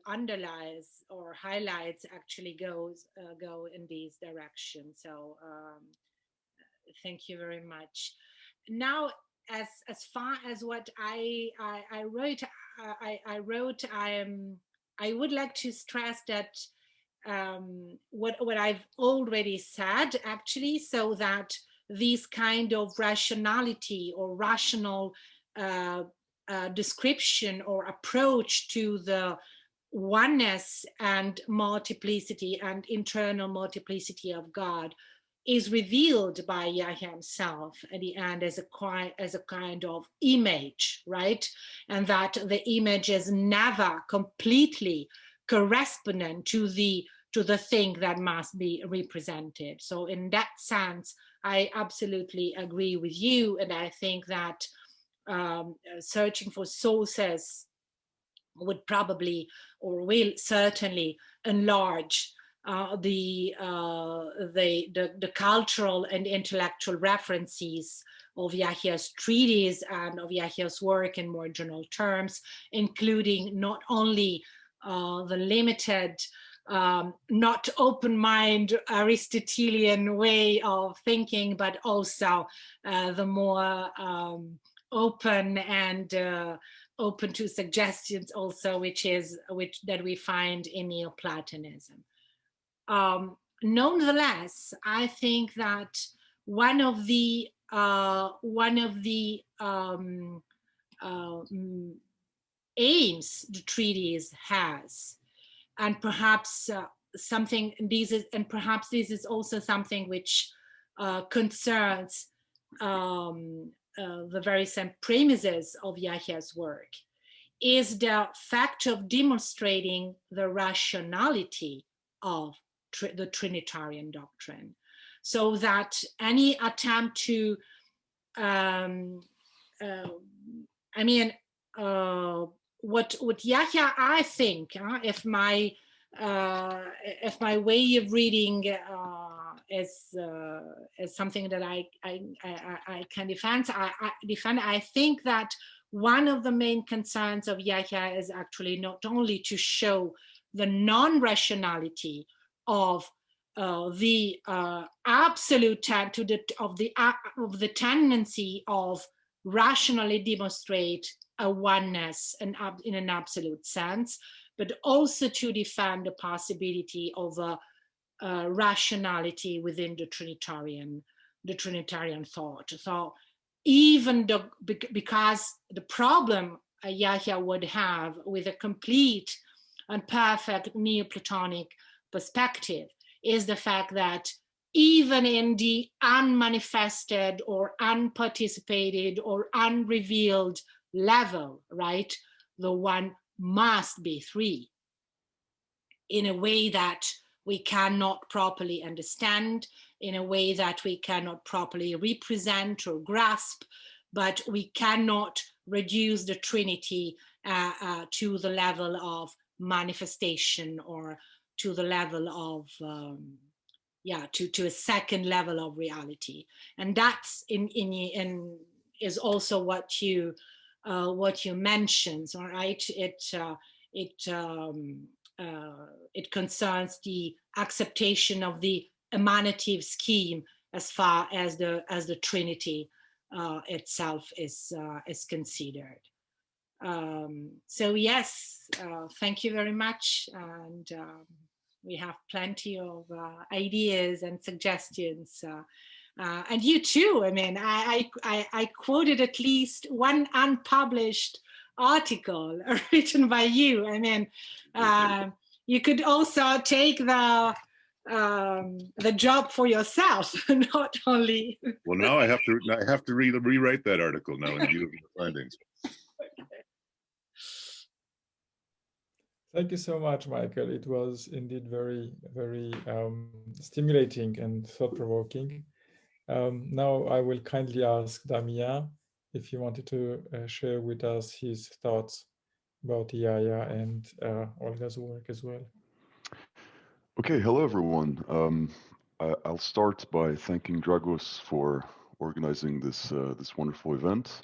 underlies or highlights actually go in these directions. So thank you very much. Now, as far as what I wrote, I would like to stress that what I've already said, actually, so that this kind of rationality or rational description or approach to the oneness and multiplicity and internal multiplicity of God is revealed by Yahya himself at the end as a kind of image, right? And that the image is never completely correspondent to the thing that must be represented. So in that sense, I absolutely agree with you, and I think that searching for sources would probably or will certainly enlarge the cultural and intellectual references of Yahya's treatise and of Yahya's work in more general terms, including not only the limited, not open-minded Aristotelian way of thinking, but also the more open and open to suggestions also, which that we find in Neoplatonism. Nonetheless, I think that one of the aims the treatise has, and perhaps perhaps this is also something which concerns the very same premises of Yahya's work, is the fact of demonstrating the rationality of the Trinitarian doctrine, so that any attempt to, what Yahya, I think, if my way of reading is something that I can defend, I think that one of the main concerns of Yahya is actually not only to show the non-rationality of the absolute of the tendency of rationally demonstrate a oneness and in an absolute sense, but also to defend the possibility of a rationality within the Trinitarian thought. So even because the problem Yahya would have with a complete and perfect Neoplatonic perspective is the fact that even in the unmanifested or unparticipated or unrevealed level, right, the one must be three in a way that we cannot properly understand, in a way that we cannot properly represent or grasp, but we cannot reduce the Trinity to the level of manifestation or to the level of to a second level of reality. And that's is also what you mentioned, all right? It concerns the acceptation of the emanative scheme as far as the Trinity itself is considered. So yes, thank you very much, and we have plenty of ideas and suggestions. And you too. I mean, I quoted at least one unpublished article written by you. I mean, you could also take the job for yourself, not only.
Well, now I have to rewrite that article now in view of the findings.
Thank you so much, Michael. It was indeed very, very stimulating and thought-provoking. Now I will kindly ask Damien if he wanted to share with us his thoughts about Yahya and Olga's work as well.
Okay, hello everyone. I'll start by thanking Dragos for organizing this wonderful event.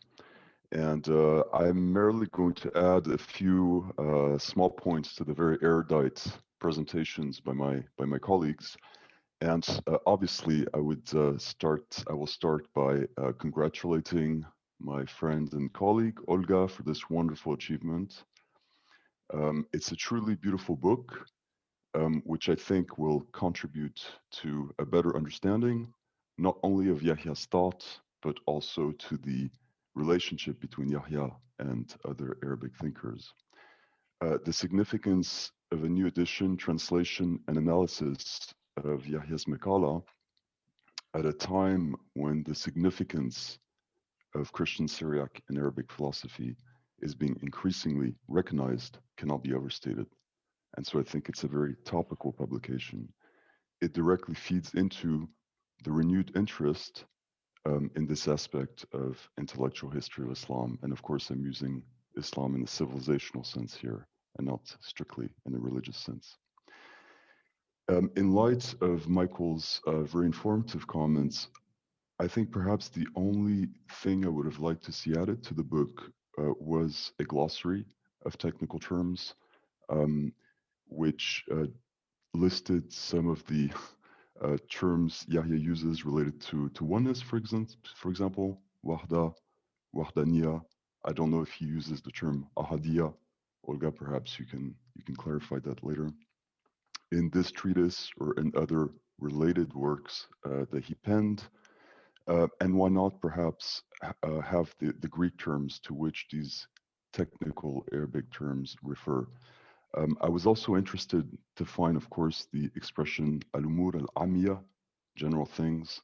And I'm merely going to add a few small points to the very erudite presentations by my colleagues. And obviously, I will start by congratulating my friend and colleague, Olga, for this wonderful achievement. It's a truly beautiful book, which I think will contribute to a better understanding, not only of Yahya's thought, but also to the relationship between Yahya and other Arabic thinkers. The significance of a new edition, translation, and analysis of Yahya's Maqala at a time when the significance of Christian Syriac and Arabic philosophy is being increasingly recognized cannot be overstated. And so I think it's a very topical publication. It directly feeds into the renewed interest in this aspect of intellectual history of Islam. And of course, I'm using Islam in the civilizational sense here and not strictly in the religious sense. In light of Michael's very informative comments, I think perhaps the only thing I would have liked to see added to the book was a glossary of technical terms, which listed some of the terms Yahya uses related to oneness, for example, wahda, wahdaniya. I don't know if he uses the term ahadiya. Olga, perhaps you can clarify that later. In this treatise or in other related works that he penned, and why not perhaps have the Greek terms to which these technical Arabic terms refer. I was also interested to find, of course, the expression al-umur al-amiya, general things,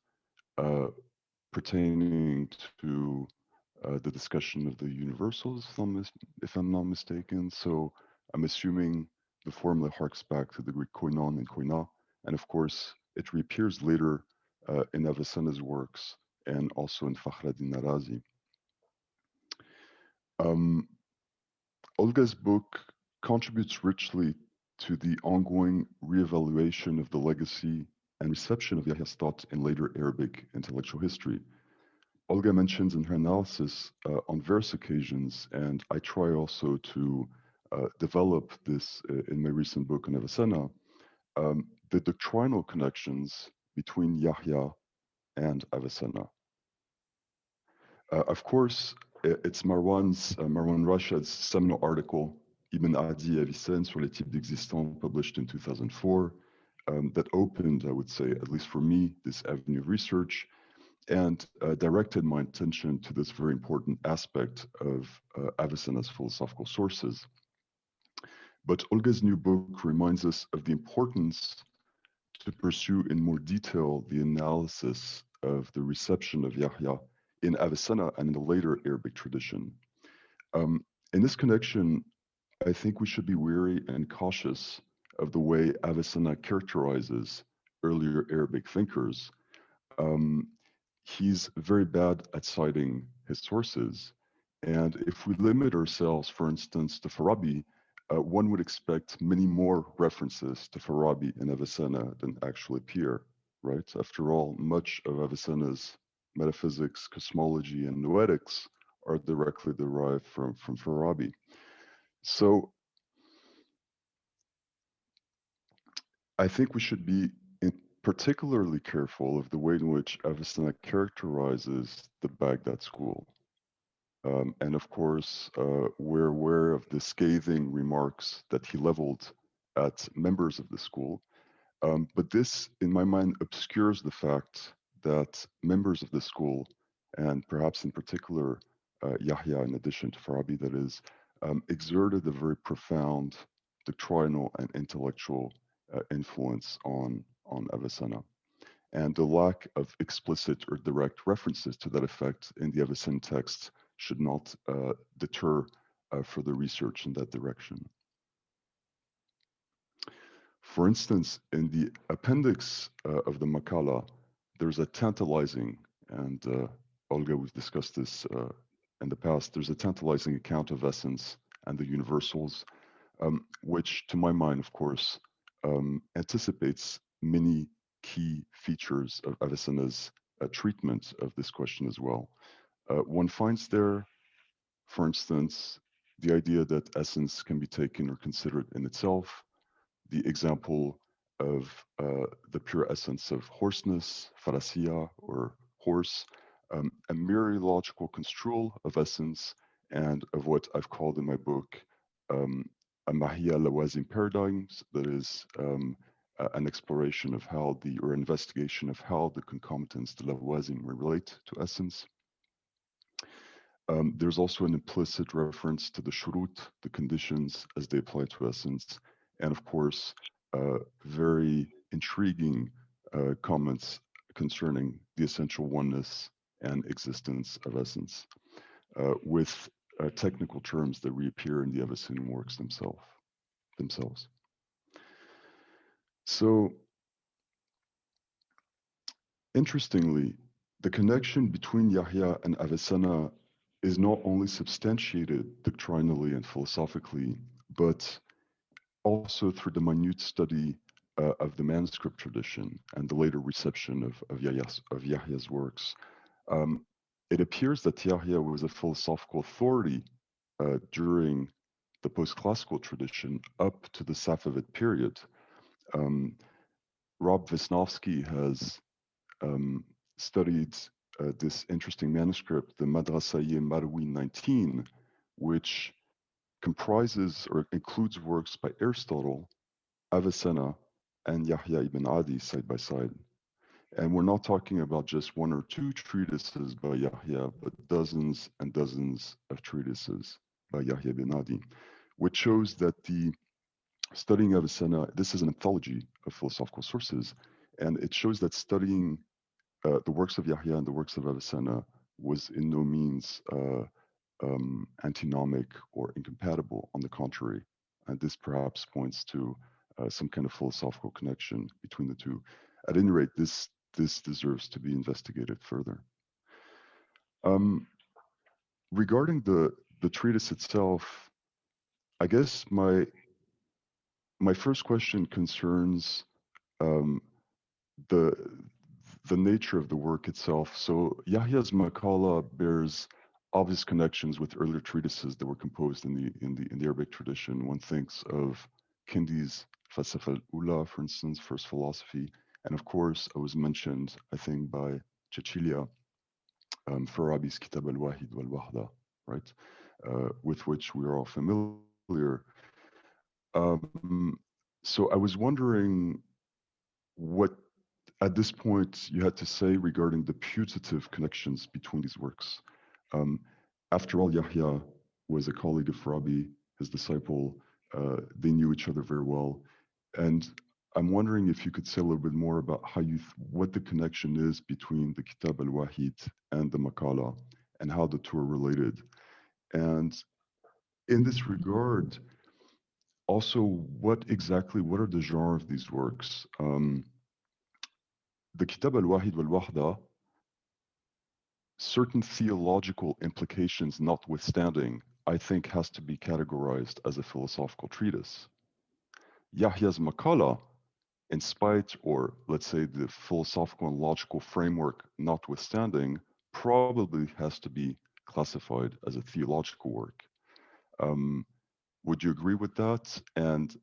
pertaining to the discussion of the universals, if I'm not mistaken. So I'm assuming the formula harks back to the Greek koinon and koina, and of course, it reappears later in Avicenna's works and also in Fakhreddin Arazi. Olga's book contributes richly to the ongoing reevaluation of the legacy and reception of Yahya's thought in later Arabic intellectual history. Olga mentions in her analysis on various occasions, and I try also to develop this in my recent book on Avicenna, the doctrinal connections between Yahya and Avicenna. Of course, it's Marwan Rashad's seminal article, Ibn Adi Avicenna sur les types d'existence, published in 2004, that opened, I would say, at least for me, this avenue of research and directed my attention to this very important aspect of Avicenna's philosophical sources. But Olga's new book reminds us of the importance to pursue in more detail the analysis of the reception of Yahya in Avicenna and in the later Arabic tradition. In this connection, I think we should be wary and cautious of the way Avicenna characterizes earlier Arabic thinkers. He's very bad at citing his sources. And if we limit ourselves, for instance, to Farabi, one would expect many more references to Farabi in Avicenna than actually appear, right? After all, much of Avicenna's metaphysics, cosmology, and noetics are directly derived from Farabi. So I think we should be particularly careful of the way in which Avicenna characterizes the Baghdad school. And of course, we're aware of the scathing remarks that he leveled at members of the school. But this, in my mind, obscures the fact that members of the school, and perhaps in particular Yahya, in addition to Farabi, that is, exerted a very profound doctrinal and intellectual influence on Avicenna. And the lack of explicit or direct references to that effect in the Avicenna text should not deter further research in that direction. For instance, in the appendix of the Maqala, there's a tantalizing, and Olga, we've discussed this in the past, there's a tantalizing account of essence and the universals, which to my mind, of course, anticipates many key features of Avicenna's treatment of this question as well. One finds there, for instance, the idea that essence can be taken or considered in itself, the example of the pure essence of horseness, farasiya, or horse, a mereological construal of essence and of what I've called in my book a Mahia Lawazim paradigms, that is an exploration of how or investigation of how the concomitants, the Lawazim, relate to essence. There's also an implicit reference to the shurut, the conditions as they apply to essence, and of course, very intriguing comments concerning the essential oneness and existence of essence, with technical terms that reappear in the Avicenna works themselves. So, interestingly, the connection between Yahya and Avicenna is not only substantiated doctrinally and philosophically, but also through the minute study of the manuscript tradition and the later reception of Yahya's works. It appears that Yahya was a philosophical authority during the post-classical tradition up to the Safavid period. Rob Wisnowski has studied this interesting manuscript, the Madrasaye Marwi 19, which comprises or includes works by Aristotle, Avicenna, and Yahya ibn Adi side by side. And we're not talking about just one or two treatises by Yahya, but dozens and dozens of treatises by Yahya ibn Adi, which shows that the studying Avicenna, this is an anthology of philosophical sources, and it shows that studying the works of Yahya and the works of Avicenna was in no means antinomic or incompatible. On the contrary, and this perhaps points to some kind of philosophical connection between the two. At any rate, this deserves to be investigated further. Regarding the treatise itself, I guess my first question concerns the nature of the work itself. So Yahya's Maqala bears obvious connections with earlier treatises that were composed in the Arabic tradition. One thinks of Kindi's Falsafa al-Ula, for instance, First Philosophy, and of course, it was mentioned, I think, by Cecilia, Farabi's Kitab al-Wahid wal-Wahda, right, with which we are all familiar. So I was wondering what, at this point, you had to say regarding the putative connections between these works. After all, Yahya was a colleague of Farabi, his disciple. They knew each other very well. And I'm wondering if you could say a little bit more about how what the connection is between the Kitab al-Wahid and the Maqala, and how the two are related. And in this regard, also, what are the genres of these works? The Kitab al-Wahid wal-Wahda, certain theological implications notwithstanding, I think has to be categorized as a philosophical treatise. Yahya's Maqala, in spite, or let's say the philosophical and logical framework notwithstanding, probably has to be classified as a theological work. Would you agree with that? And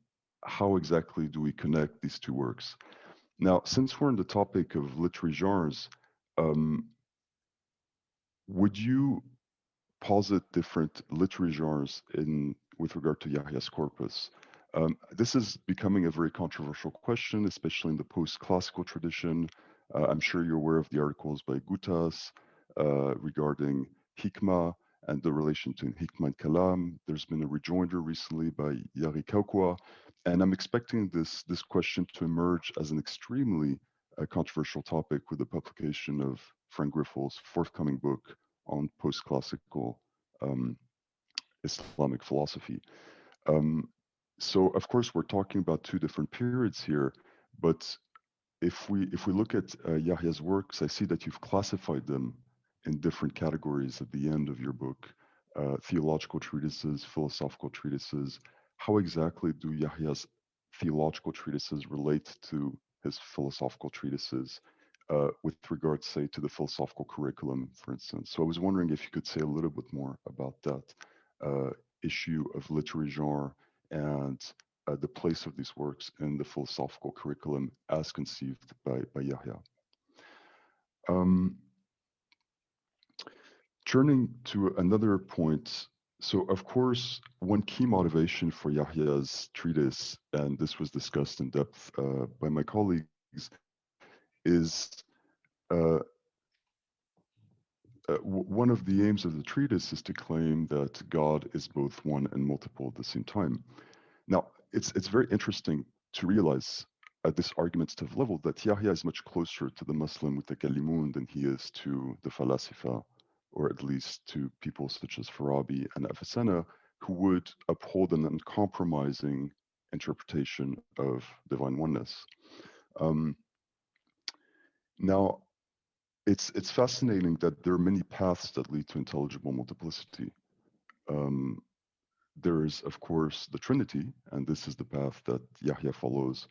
how exactly do we connect these two works? Now, since we're on the topic of literary genres, would you posit different literary genres with regard to Yahya's corpus? This is becoming a very controversial question, especially in the post-classical tradition. I'm sure you're aware of the articles by Gutas regarding Hikmah and the relation to Hikmah and Kalam. There's been a rejoinder recently by Yari Kaukwa, and I'm expecting this question to emerge as an extremely controversial topic with the publication of Frank Griffel's forthcoming book on post-classical Islamic philosophy. So, of course, we're talking about two different periods here, but if we look at Yahya's works, I see that you've classified them in different categories at the end of your book: theological treatises, philosophical treatises. How exactly do Yahya's theological treatises relate to his philosophical treatises with regard, say, to the philosophical curriculum, for instance? So I was wondering if you could say a little bit more about that issue of literary genre and the place of these works in the philosophical curriculum as conceived by Yahya. turning to another point, so of course, one key motivation for Yahya's treatise, and this was discussed in depth by my colleagues, is one of the aims of the treatise is to claim that God is both one and multiple at the same time. Now, it's very interesting to realize at this argumentative level that Yahya is much closer to the Muslim mutakallimun than he is to the falasifa, or at least to people such as Farabi and Avicenna, who would uphold an uncompromising interpretation of divine oneness. Now, it's fascinating that there are many paths that lead to intelligible multiplicity. There is, of course, the Trinity, and this is the path that Yahya follows.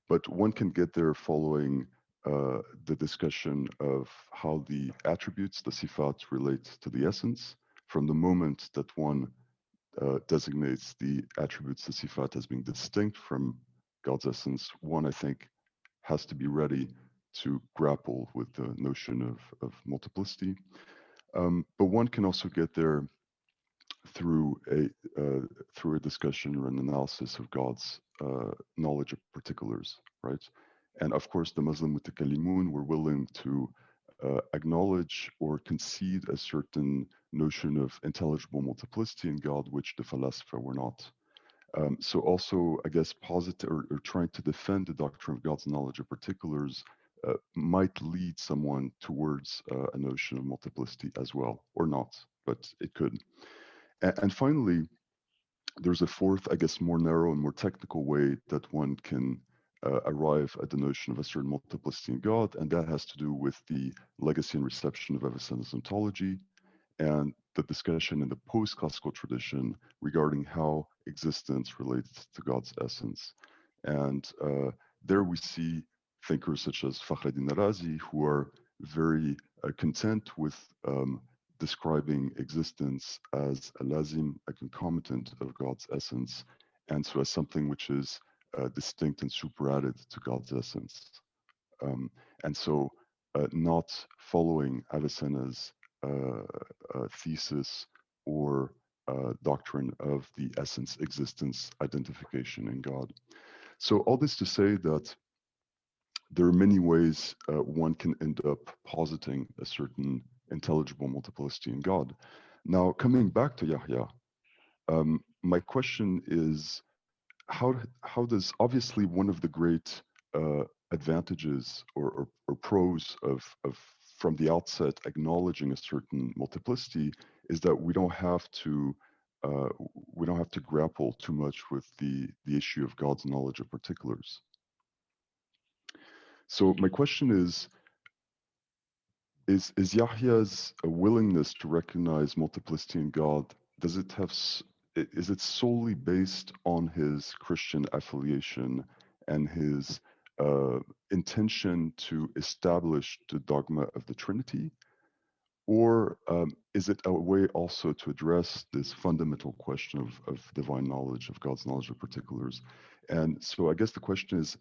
But one can get there following the discussion of how the attributes, the sifat, relate to the essence. From the moment that one designates the attributes, the sifat, as being distinct from God's essence, one, I think, has to be ready to grapple with the notion of multiplicity. But one can also get there through a discussion or an analysis of God's knowledge of particulars, right? And of course, the Muslim mutakallimun were willing to acknowledge or concede a certain notion of intelligible multiplicity in God, which the falasifa were not. So also, I guess, positive or trying to defend the doctrine of God's knowledge of particulars might lead someone towards a notion of multiplicity as well, or not, but it could. And finally, there's a fourth, I guess, more narrow and more technical way that one can arrive at the notion of a certain multiplicity in God, and that has to do with the legacy and reception of Avicenna's ontology and the discussion in the post-classical tradition regarding how existence relates to God's essence. And there we see thinkers such as Fakhreddin Razi, who are very content with describing existence as a lazim, a concomitant of God's essence, and so as something which is distinct and superadded to God's essence. And so not following Avicenna's thesis or doctrine of the essence, existence, identification in God. So all this to say that there are many ways one can end up positing a certain intelligible multiplicity in God. Now, coming back to Yahya, my question is, how does, obviously one of the great advantages or pros of from the outset acknowledging a certain multiplicity is that we don't have to grapple too much with the issue of God's knowledge of particulars. So my question is Yahya's willingness to recognize multiplicity in God, is it solely based on his Christian affiliation and his intention to establish the dogma of the Trinity? Or is it a way also to address this fundamental question of divine knowledge, of God's knowledge of particulars? And so I guess the question is,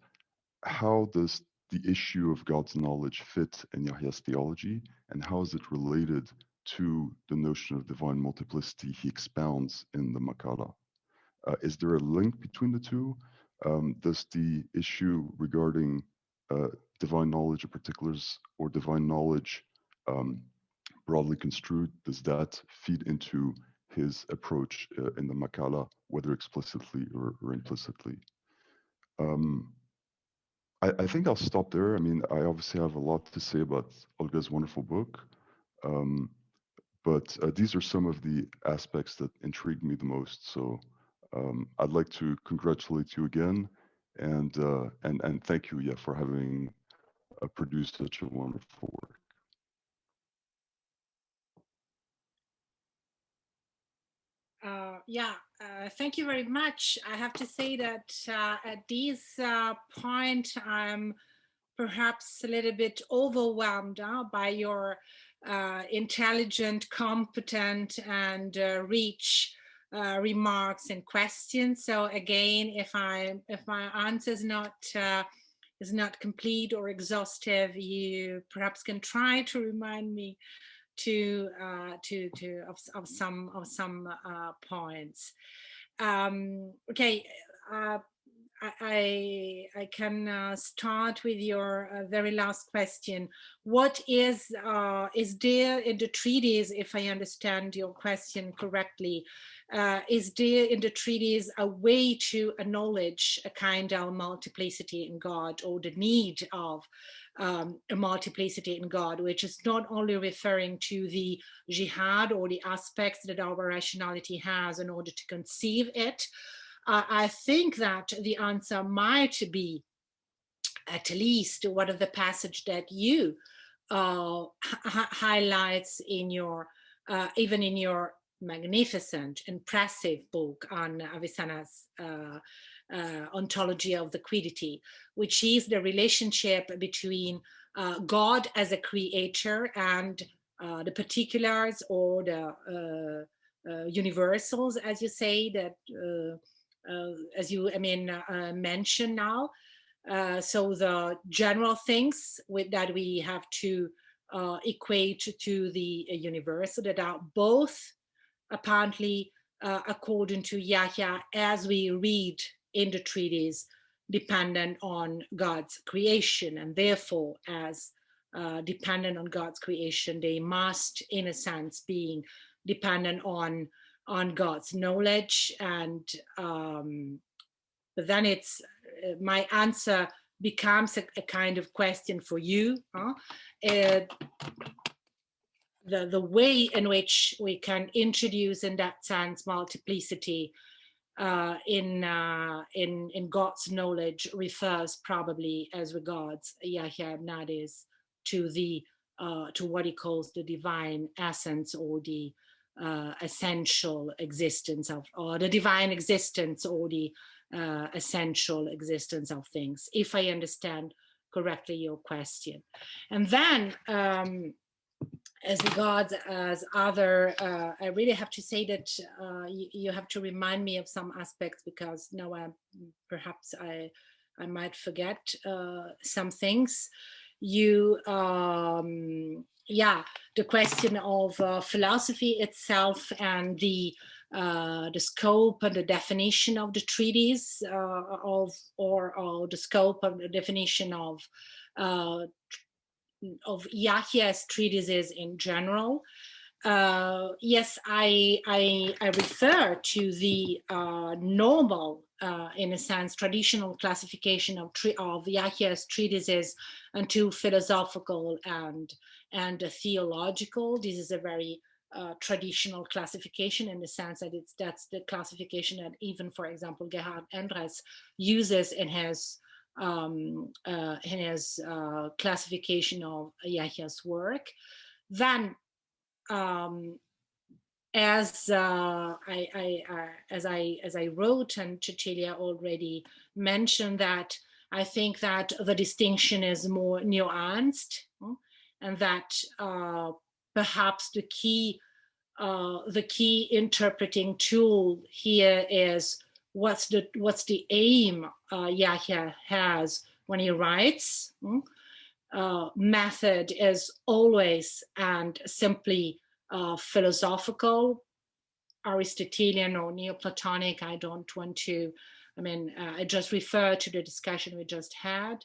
how does the issue of God's knowledge fit in Yahya's theology, and how is it related to the notion of divine multiplicity he expounds in the Makala? Is there a link between the two? Does the issue regarding divine knowledge of particulars or divine knowledge broadly construed, does that feed into his approach in the Makala, whether explicitly or implicitly? I think I'll stop there. I mean, I obviously have a lot to say about Olga's wonderful book, but these are some of the aspects that intrigued me the most. So I'd like to congratulate you again, and thank you, yeah, for having produced such a wonderful work.
Thank you very much. I have to say that at this point, I'm perhaps a little bit overwhelmed by your intelligent, competent, and rich remarks and questions. So again, if my answer is not complete or exhaustive, you perhaps can try to remind me of some points. Okay, I can start with your very last question. What is there in the treatise, if I understand your question correctly, is there in the treatise a way to acknowledge a kind of multiplicity in God, or the need of a multiplicity in God, which is not only referring to the jihad or the aspects that our rationality has in order to conceive it? I think that the answer might be at least one of the passages that you highlights in your, even in your magnificent, impressive book on Avicenna's ontology of the quiddity, which is the relationship between God as a creator and the particulars or the universals, as you say, that as you mention now. So the general things that we have to equate to the universal, that are both apparently according to Yahya, as we read in the treatise, dependent on God's creation, and therefore as dependent on God's creation, they must, in a sense, being dependent on God's knowledge. And but then it's my answer becomes a kind of question for you. The way in which we can introduce, in that sense, multiplicity in God's knowledge refers probably, as regards Yahya ibn Adi, to what he calls the divine essence, or the essential existence of, or the divine existence, or the essential existence of things, if I understand correctly your question. And then as regards as other, I really have to say that you have to remind me of some aspects, because now perhaps I might forget some things. You, the question of philosophy itself, and the scope and the definition of the treatise, or the scope and the definition of Yahya's treatises in general. Yes, I refer to the normal, in a sense, traditional classification of Yahya's treatises into philosophical and theological. This is a very traditional classification, in the sense that that's the classification that even, for example, Gerhard Endres uses in his classification of Yahya's work. Then, as I wrote, and Cecilia already mentioned, that I think that the distinction is more nuanced, and that perhaps the key interpreting tool here is what's the aim Yahya has when he writes. Method is always and simply philosophical, Aristotelian or Neoplatonic. I don't want to, I just refer to the discussion we just had.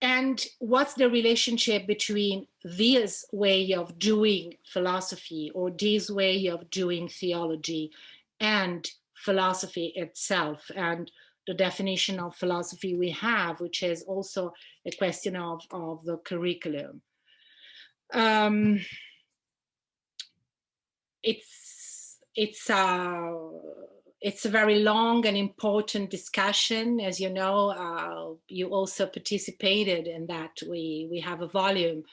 And what's the relationship between this way of doing philosophy, or this way of doing theology, and philosophy itself, and the definition of philosophy we have, which is also a question of the curriculum. It's a very long and important discussion. As you know, you also participated in that. We have a volume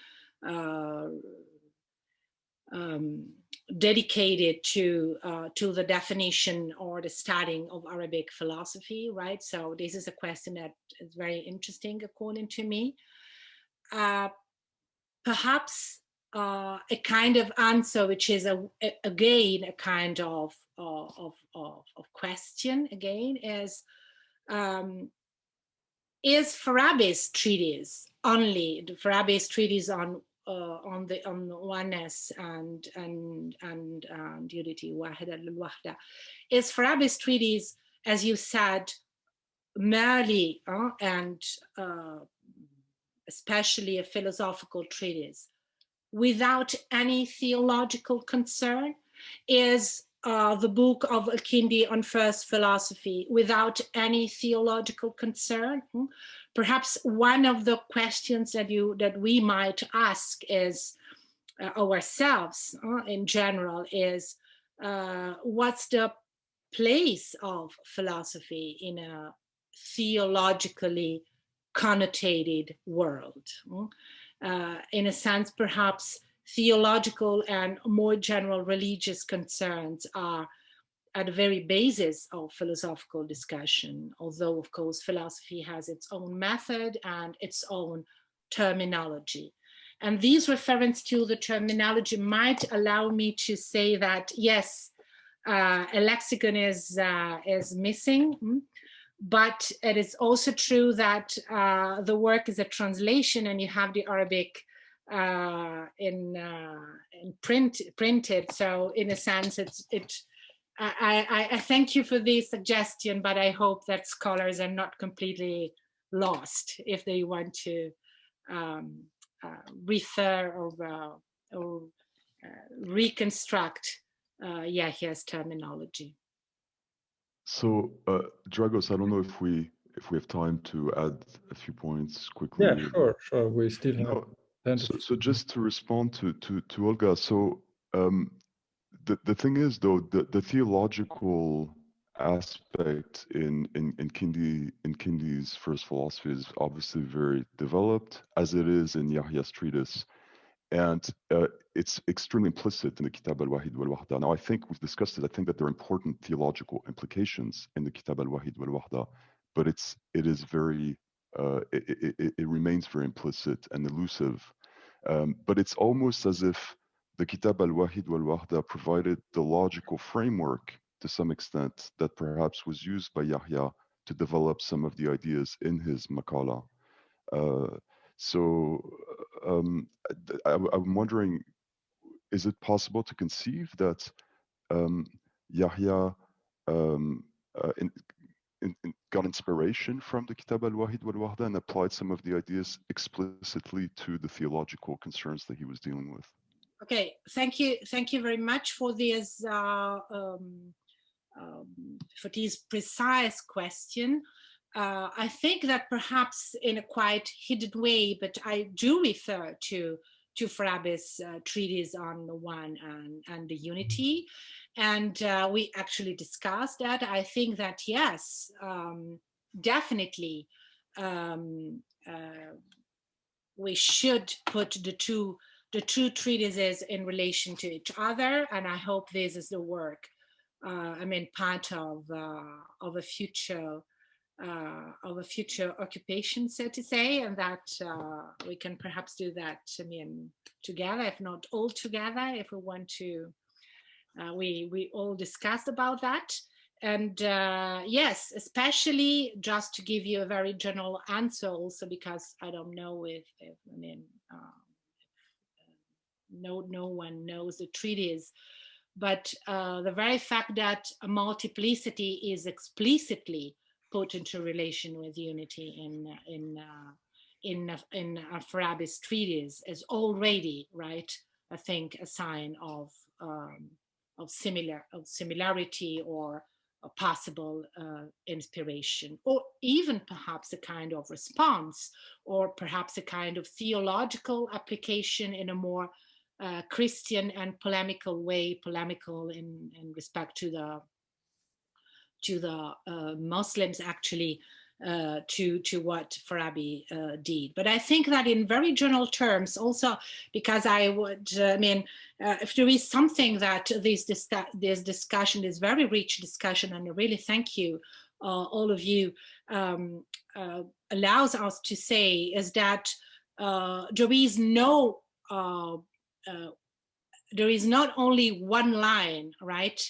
dedicated to the definition or the studying of Arabic philosophy, right? So this is a question that is very interesting, according to me. Perhaps a kind of answer, which is again a kind of question again, is Farabi's treatise only the Farabi's treatise on the oneness and unity, wahda al-wahda, is Farabi's treatise, as you said, merely and especially a philosophical treatise without any theological concern? Is the book of Al-Kindi on first philosophy without any theological concern? Perhaps one of the questions that we might ask is ourselves in general is what's the place of philosophy in a theologically connotated world? In a sense, perhaps theological and more general religious concerns are at the very basis of philosophical discussion, although of course philosophy has its own method and its own terminology. And these reference to the terminology might allow me to say that yes, a lexicon is missing, but it is also true that the work is a translation, and you have the Arabic printed. So in a sense, I thank you for the suggestion, but I hope that scholars are not completely lost if they want to refer or reconstruct Yahya's terminology.
So, Dragos, I don't know if we have time to add a few points quickly.
Yeah, sure. We still have.
So just to respond to Olga, so the thing is, though, the theological aspect in Kindi's first philosophy is obviously very developed, as it is in Yahya's treatise, and it's extremely implicit in the Kitab al-Wahid wal-Wahda. Now, I think we've discussed it. I think that there are important theological implications in the Kitab al-Wahid wal-Wahda, but it is very it remains very implicit and elusive. But it's almost as if the Kitab al-Wahid wal-Wahda provided the logical framework to some extent that perhaps was used by Yahya to develop some of the ideas in his Maqala. I'm wondering, is it possible to conceive that Yahya got inspiration from the Kitab al-Wahid wal-Wahda and applied some of the ideas explicitly to the theological concerns that he was dealing with?
Okay, thank you very much for this precise question. I think that perhaps in a quite hidden way, but I do refer to Farabi's treatise on the one and the unity, and we actually discussed that. I think that yes, definitely, we should put the two treatises in relation to each other, and I hope this is the work. Part of a future occupation, so to say, and that we can perhaps do that. Together, if not all together, if we want to. We all discussed about that, and yes, especially just to give you a very general answer, also because I don't know if no one knows the treatise, but the very fact that a multiplicity is explicitly put into relation with unity in Farabi's treatise is already, right, I think, a sign of similarity or a possible inspiration, or even perhaps a kind of response, or perhaps a kind of theological application in a more Christian and polemical way, polemical in respect to the Muslims, actually, to what Farabi did. But I think that in very general terms, also because I would, if there is something that this discussion, this very rich discussion, and I really thank you, all of you, allows us to say, is that there is not only one line, right,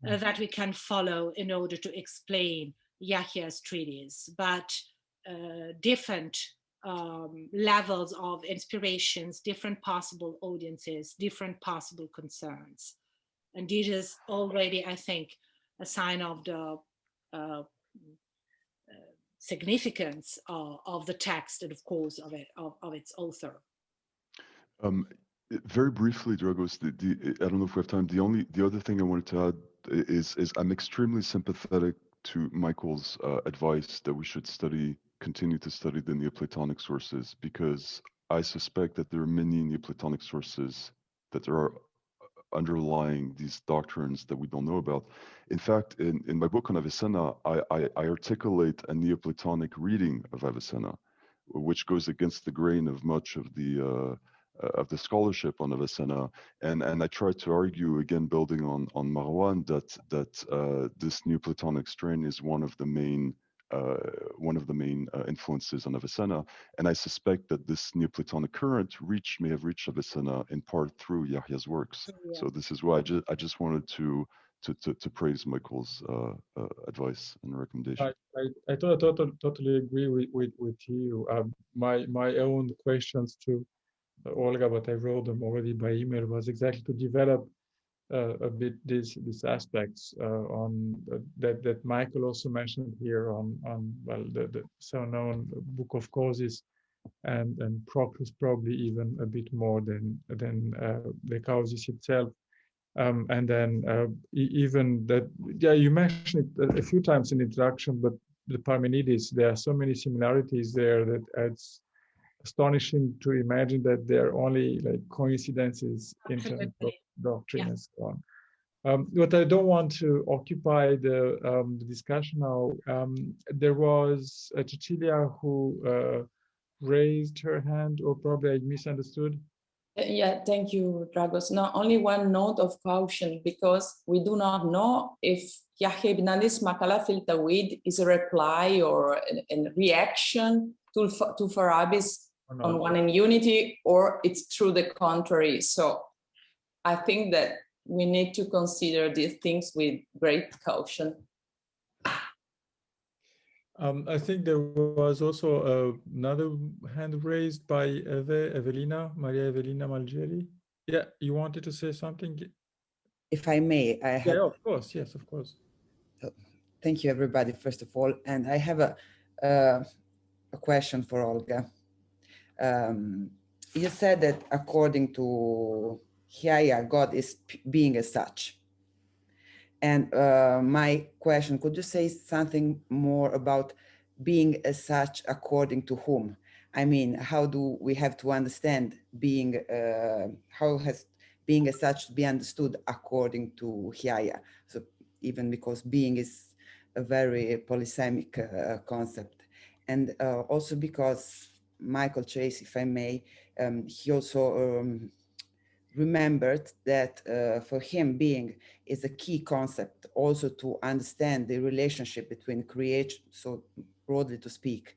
that we can follow in order to explain Yahya's treatise, but different levels of inspirations, different possible audiences, different possible concerns. And this is already, I think, a sign of the significance of the text and, of course, of its author.
Very briefly, Dragos, I don't know if we have time. The other thing I wanted to add is I'm extremely sympathetic to Michael's advice that we should continue to study the Neoplatonic sources, because I suspect that there are many Neoplatonic sources that are underlying these doctrines that we don't know about. In fact, in my book on Avicenna, I articulate a Neoplatonic reading of Avicenna, which goes against the grain of much of the scholarship on Avicenna, and I try to argue, again, building on Marwan, that this Neoplatonic strain is one of the main influences on Avicenna, and I suspect that this Neoplatonic current may have reached Avicenna in part through Yahya's works. Yeah. So this is why I just wanted to praise Michael's advice and recommendation.
I totally agree with you. My own questions to Olga, but I wrote them already by email, was exactly to develop a bit these aspects on that Michael also mentioned here on well the so known Book of Causes, and Proclus probably even a bit more than the Causes itself, and then even that, yeah, you mentioned it a few times in the introduction, but the Parmenides, there are so many similarities there that it's astonishing to imagine that they're only like coincidences in terms of doctrine, yeah, and so on. But I don't want to occupy the discussion now. There was Cecilia who raised her hand, or probably I misunderstood.
Yeah, thank you, Dragos. Now, only one note of caution, because we do not know if Yahya ibn Adi's Maqala fil Tawhid is a reply or a reaction to Farabi's on One in Unity, or it's true the contrary. So I think that we need to consider these things with great caution.
I think there was also another hand raised by Maria Evelina Malgieri. Yeah, you wanted to say something?
If I may, I have...
Yeah, of course, yes, of course.
So, thank you, everybody, first of all. And I have a question for Olga. You said that according to Yahya, God is being as such. And my question, could you say something more about being as such according to whom? I mean, how do we have to understand being, how has being as such to be understood according to Yahya? So even because being is a very polysemic concept. And also because Michael Chase, if I may, he also remembered that for him being is a key concept also to understand the relationship between creation, so broadly to speak,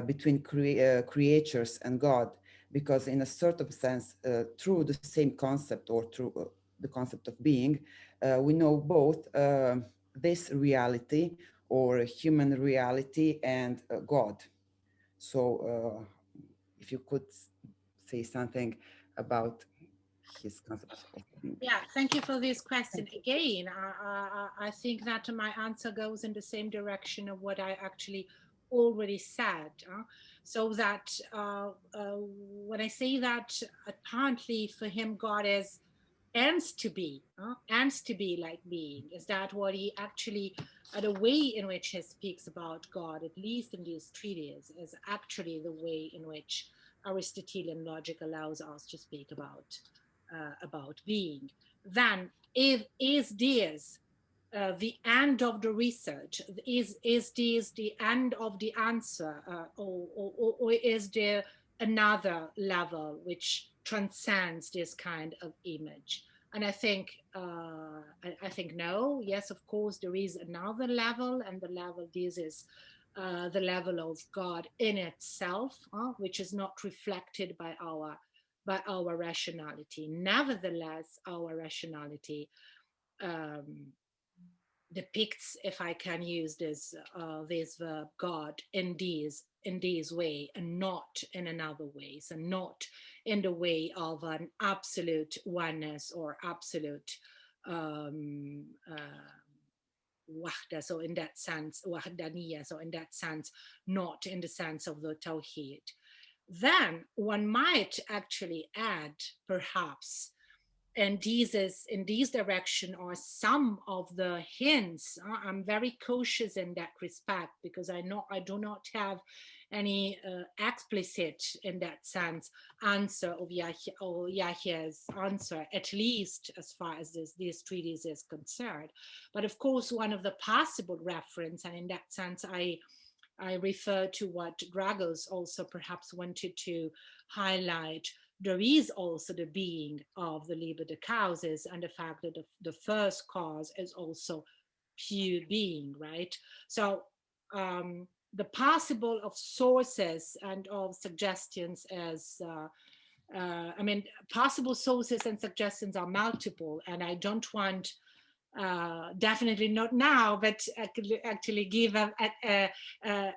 between creatures and God, because in a certain sense, through the same concept or through the concept of being, we know both this reality or human reality and God. So if you could say something about his concept of being.
Yeah, thank you for this question. Again, I think that my answer goes in the same direction of what I actually already said. So that when I say that apparently for him God is ends to be like being, is that what he actually, the way in which he speaks about God, at least in these treatises, is actually the way in which Aristotelian logic allows us to speak about being. Then is this the end of the research? Is this the end of the answer, or is there another level which transcends this kind of image? And I think no. Yes, of course, there is another level, and the level this is the level of God in itself, which is not reflected by our rationality. Nevertheless, our rationality depicts, if I can use this verb, God in this way and not in another way, so not in the way of an absolute oneness or absolute wahda, so in that sense, wahdaniya, so in that sense, not in the sense of the Tawheed. Then one might actually add, perhaps, and in this direction are some of the hints. I'm very cautious in that respect because I do not have any explicit, in that sense, answer of Yahya's answer, at least as far as this treatise is concerned. But of course, one of the possible reference, and in that sense, I refer to what Dragos also perhaps wanted to highlight. There is also the being of the liber de causes and the fact that the first cause is also pure being, right? So the possible of sources and of suggestions as, I mean, possible sources and suggestions are multiple, and I don't want, definitely not now, but actually give a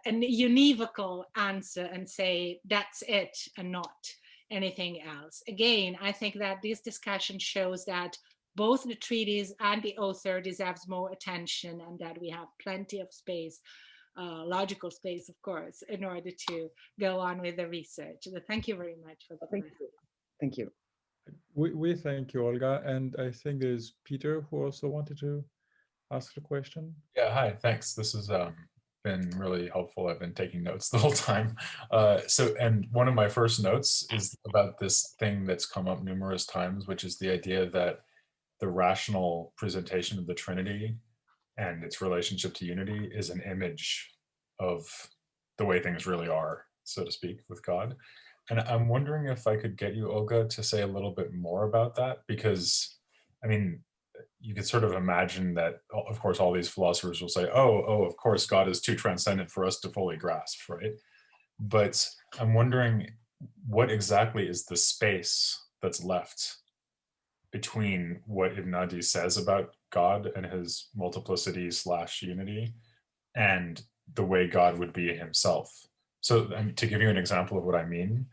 univocal answer and say that's it and not anything else. Again, I think that this discussion shows that both the treatise and the author deserves more attention, and that we have plenty of space, logical space, of course, in order to go on with the research. But thank you very much for the question.
Thank you.
We thank you, Olga. And I think there's Peter who also wanted to ask a question.
Yeah, hi, thanks. This has been really helpful. I've been taking notes the whole time. And one of my first notes is about this thing that's come up numerous times, which is the idea that the rational presentation of the Trinity and its relationship to unity is an image of the way things really are, so to speak, with God. And I'm wondering if I could get you, Olga, to say a little bit more about that, because, I mean, you could sort of imagine that, of course, all these philosophers will say, oh, of course, God is too transcendent for us to fully grasp, right? But I'm wondering, what exactly is the space that's left between what Ibn Adi says about God and his multiplicity / unity and the way God would be himself? So to give you an example of what I mean,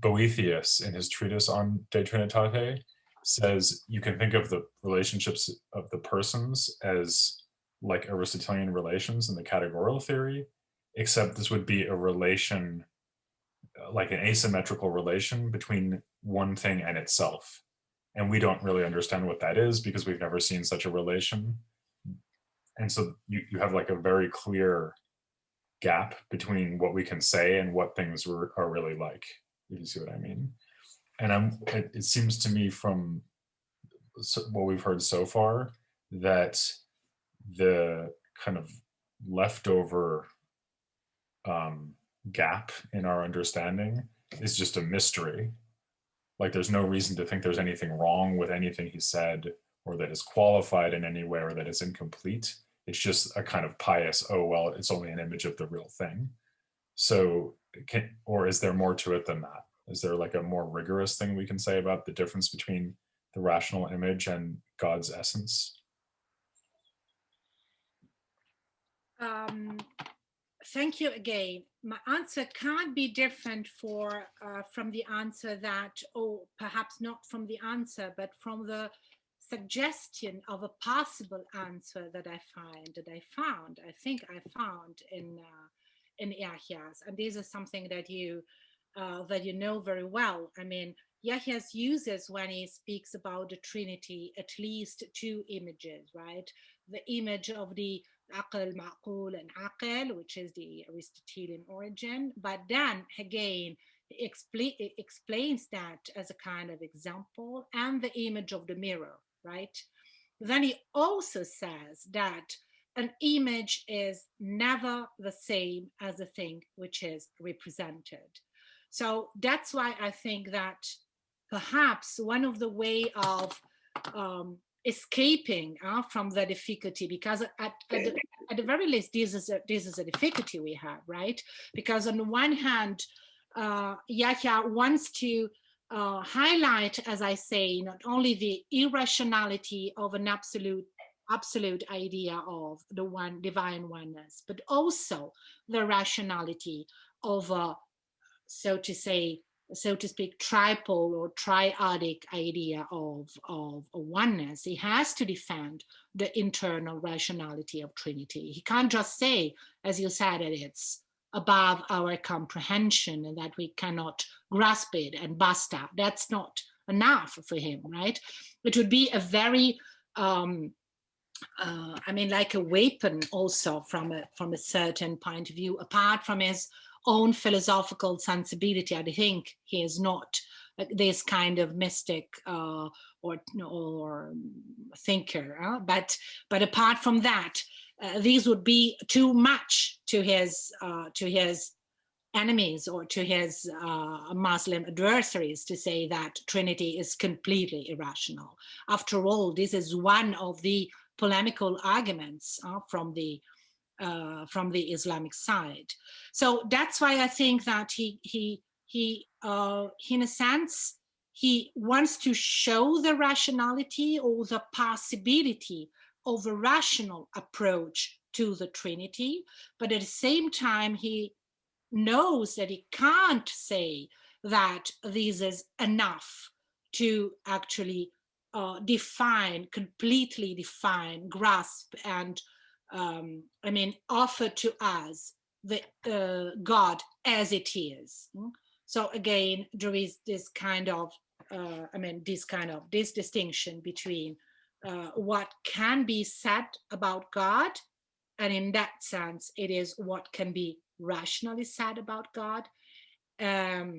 Boethius, in his treatise on De Trinitate, says you can think of the relationships of the persons as like Aristotelian relations in the categorical theory, except this would be a relation, like an asymmetrical relation between one thing and itself. And we don't really understand what that is because we've never seen such a relation. And so you have like a very clear gap between what we can say and what things are really like, if you see what I mean. And it seems to me from what we've heard so far that the kind of leftover gap in our understanding is just a mystery. Like there's no reason to think there's anything wrong with anything he said, or that is qualified in any way, or that it's incomplete. It's just a kind of pious, oh, well, it's only an image of the real thing. So, or is there more to it than that? Is there like a more rigorous thing we can say about the difference between the rational image and God's essence?
Thank you again. My answer can't be different from the answer that, or perhaps not from the answer, but from the suggestion of a possible answer that I think I found in Yahya's. And this is something that you know very well. I mean, Yahya's uses, when he speaks about the Trinity, at least two images, right? The image of the aql, ma'qul, and aql, which is the Aristotelian origin. But then again, he explains that as a kind of example, and the image of the mirror, right? Then he also says that an image is never the same as the thing which is represented. So that's why I think that perhaps one of the way of escaping from the difficulty, because at the very least, this is a difficulty we have, right? Because on the one hand, Yahya wants to highlight, as I say, not only the irrationality of an absolute absolute idea of the one divine oneness, but also the rationality of a, so to speak, triple or triadic idea of a oneness. He has to defend the internal rationality of Trinity. He can't just say, as you said, that it's above our comprehension and that we cannot grasp it and basta. That's not enough for him, right? It would be a very, I mean, like a weapon also from a certain point of view, apart from his own philosophical sensibility. I think he is not this kind of mystic or thinker, but apart from that, these would be too much to his enemies or to his Muslim adversaries to say that Trinity is completely irrational. After all, this is one of the polemical arguments from the Islamic side. So that's why I think that he in a sense, he wants to show the rationality or the possibility of a rational approach to the Trinity, but at the same time, he knows that he can't say that this is enough to actually completely define, grasp, and I mean, offer to us the God as it is. So again, there is this kind of, this distinction between what can be said about God, and in that sense, it is what can be rationally said about God, about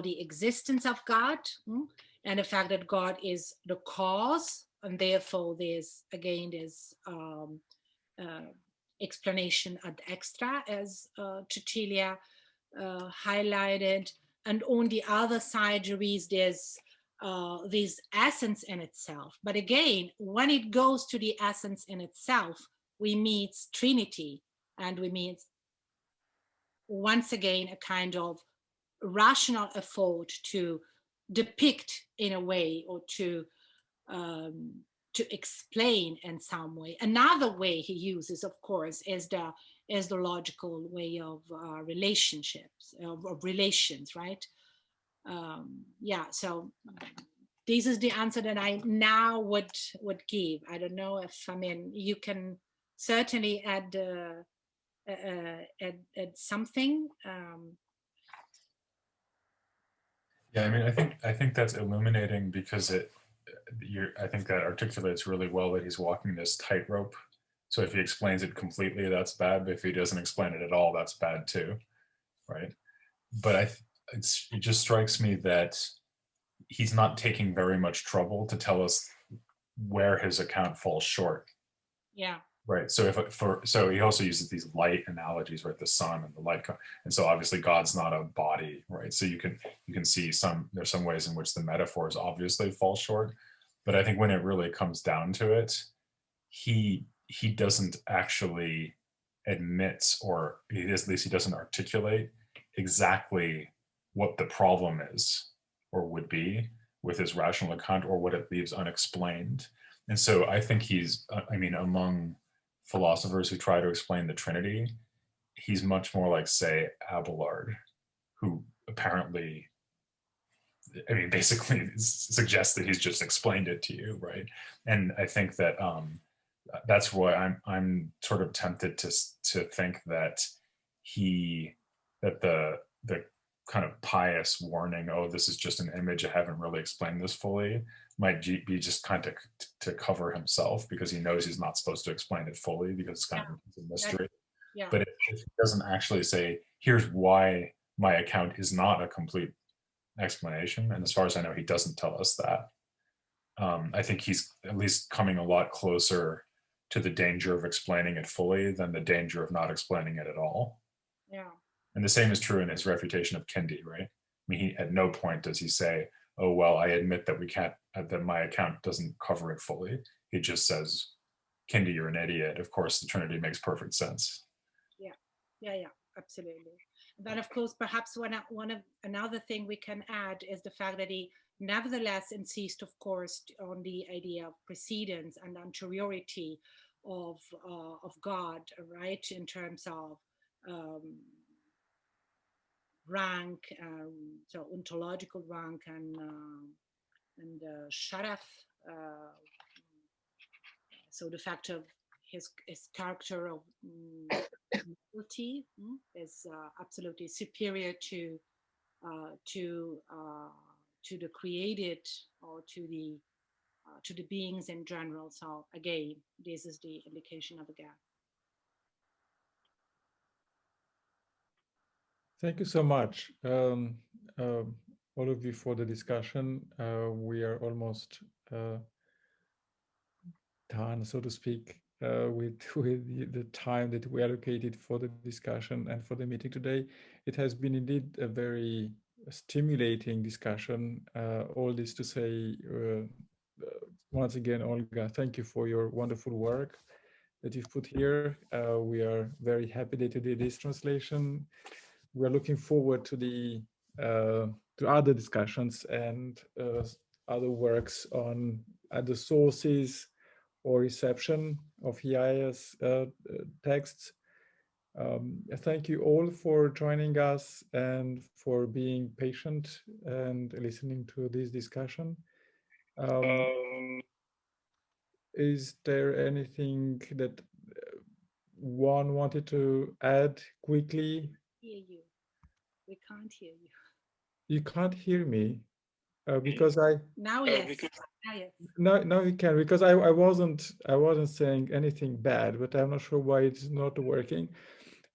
the existence of God, and the fact that God is the cause, and therefore there's again this explanation ad extra, as Cecilia highlighted. And on the other side, there is this essence in itself. But again, when it goes to the essence in itself, we meet Trinity, and we meet once again a kind of rational effort to depict in a way, or to explain in some way. Another way he uses, of course, is the logical way of relationships, of relations, right? Yeah, so this is the answer that I now would give. I don't know if, I mean, you can certainly add something.
Yeah, I mean, I think that's illuminating, because I think that articulates really well that he's walking this tightrope. So if he explains it completely, that's bad. But if he doesn't explain it at all, that's bad too, right? But it just strikes me that he's not taking very much trouble to tell us where his account falls short.
Yeah.
Right. So so he also uses these light analogies, right? The sun and the light, and so obviously God's not a body, right? So you can see there's some ways in which the metaphors obviously fall short, but I think when it really comes down to it, he doesn't actually admit, or at least he doesn't articulate exactly what the problem is or would be with his rational account, or what it leaves unexplained. And so I think he's, I mean, among philosophers who try to explain the Trinity, he's much more like, say, Abelard, who apparently, I mean, basically suggests that he's just explained it to you, right? And I think that that's why I'm sort of tempted to think that the kind of pious warning, oh, this is just an image, I haven't really explained this fully, might be just kind of to cover himself, because he knows he's not supposed to explain it fully, because it's kind of a mystery. Yeah. But if he doesn't actually say, here's why my account is not a complete explanation, and as far as I know, he doesn't tell us that, I think he's at least coming a lot closer to the danger of explaining it fully than the danger of not explaining it at all.
Yeah.
And the same is true in his refutation of Kindi, right? I mean, at no point does he say, oh, well, I admit that that my account doesn't cover it fully. He just says, Kindi, you're an idiot. Of course, the Trinity makes perfect sense.
Yeah, absolutely. But of course, perhaps another thing we can add is the fact that he nevertheless insist, of course, on the idea of precedence and anteriority of God, right, in terms of rank, so ontological rank and sharaf, so the fact of his character of nobility is absolutely superior to the created, or to the beings in general. So again, this is the indication of a gap.
Thank you so much, all of you, for the discussion. We are almost done, so to speak, with the time that we allocated for the discussion and for the meeting today. It has been indeed a very stimulating discussion. All this to say, once again, Olga, thank you for your wonderful work that you've put here. We are very happy that you did this translation. We are looking forward to the to other discussions and other works on other sources or reception of Yahaya's texts. Thank you all for joining us and for being patient and listening to this discussion. Is there anything that one wanted to add quickly?
Hear you. We can't hear you.
You can't hear me because
now yes. Now yes.
No, you can, because I wasn't saying anything bad, but I'm not sure why it's not working.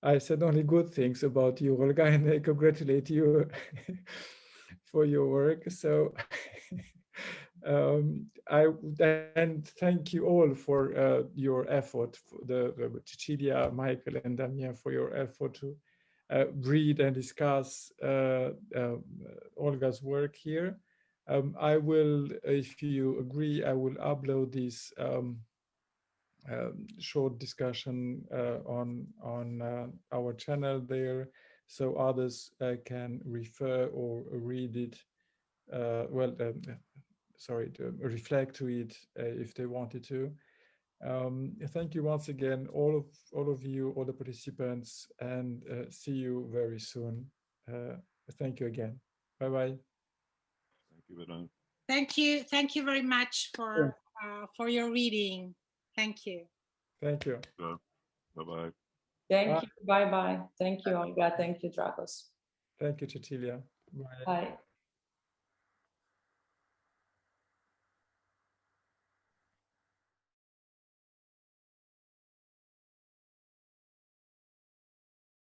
I said only good things about you, Olga, and I congratulate you for your work. So and thank you all for your effort, the Cecilia, Michael, and Damien, for your effort to read and discuss Olga's work here. I will, if you agree, I will upload this short discussion on our channel there, so others can refer or read it. Sorry, to reflect to it if they wanted to. Thank you once again, all of you, all the participants, and see you very soon. Thank you again. Bye bye.
Thank you, Madame.
Thank you very much for your reading. Thank you.
Thank you.
Bye bye.
Thank you. Bye bye. Thank you, Olga. Thank you, Dragos.
Thank you, Cecilia. Bye.
Bye.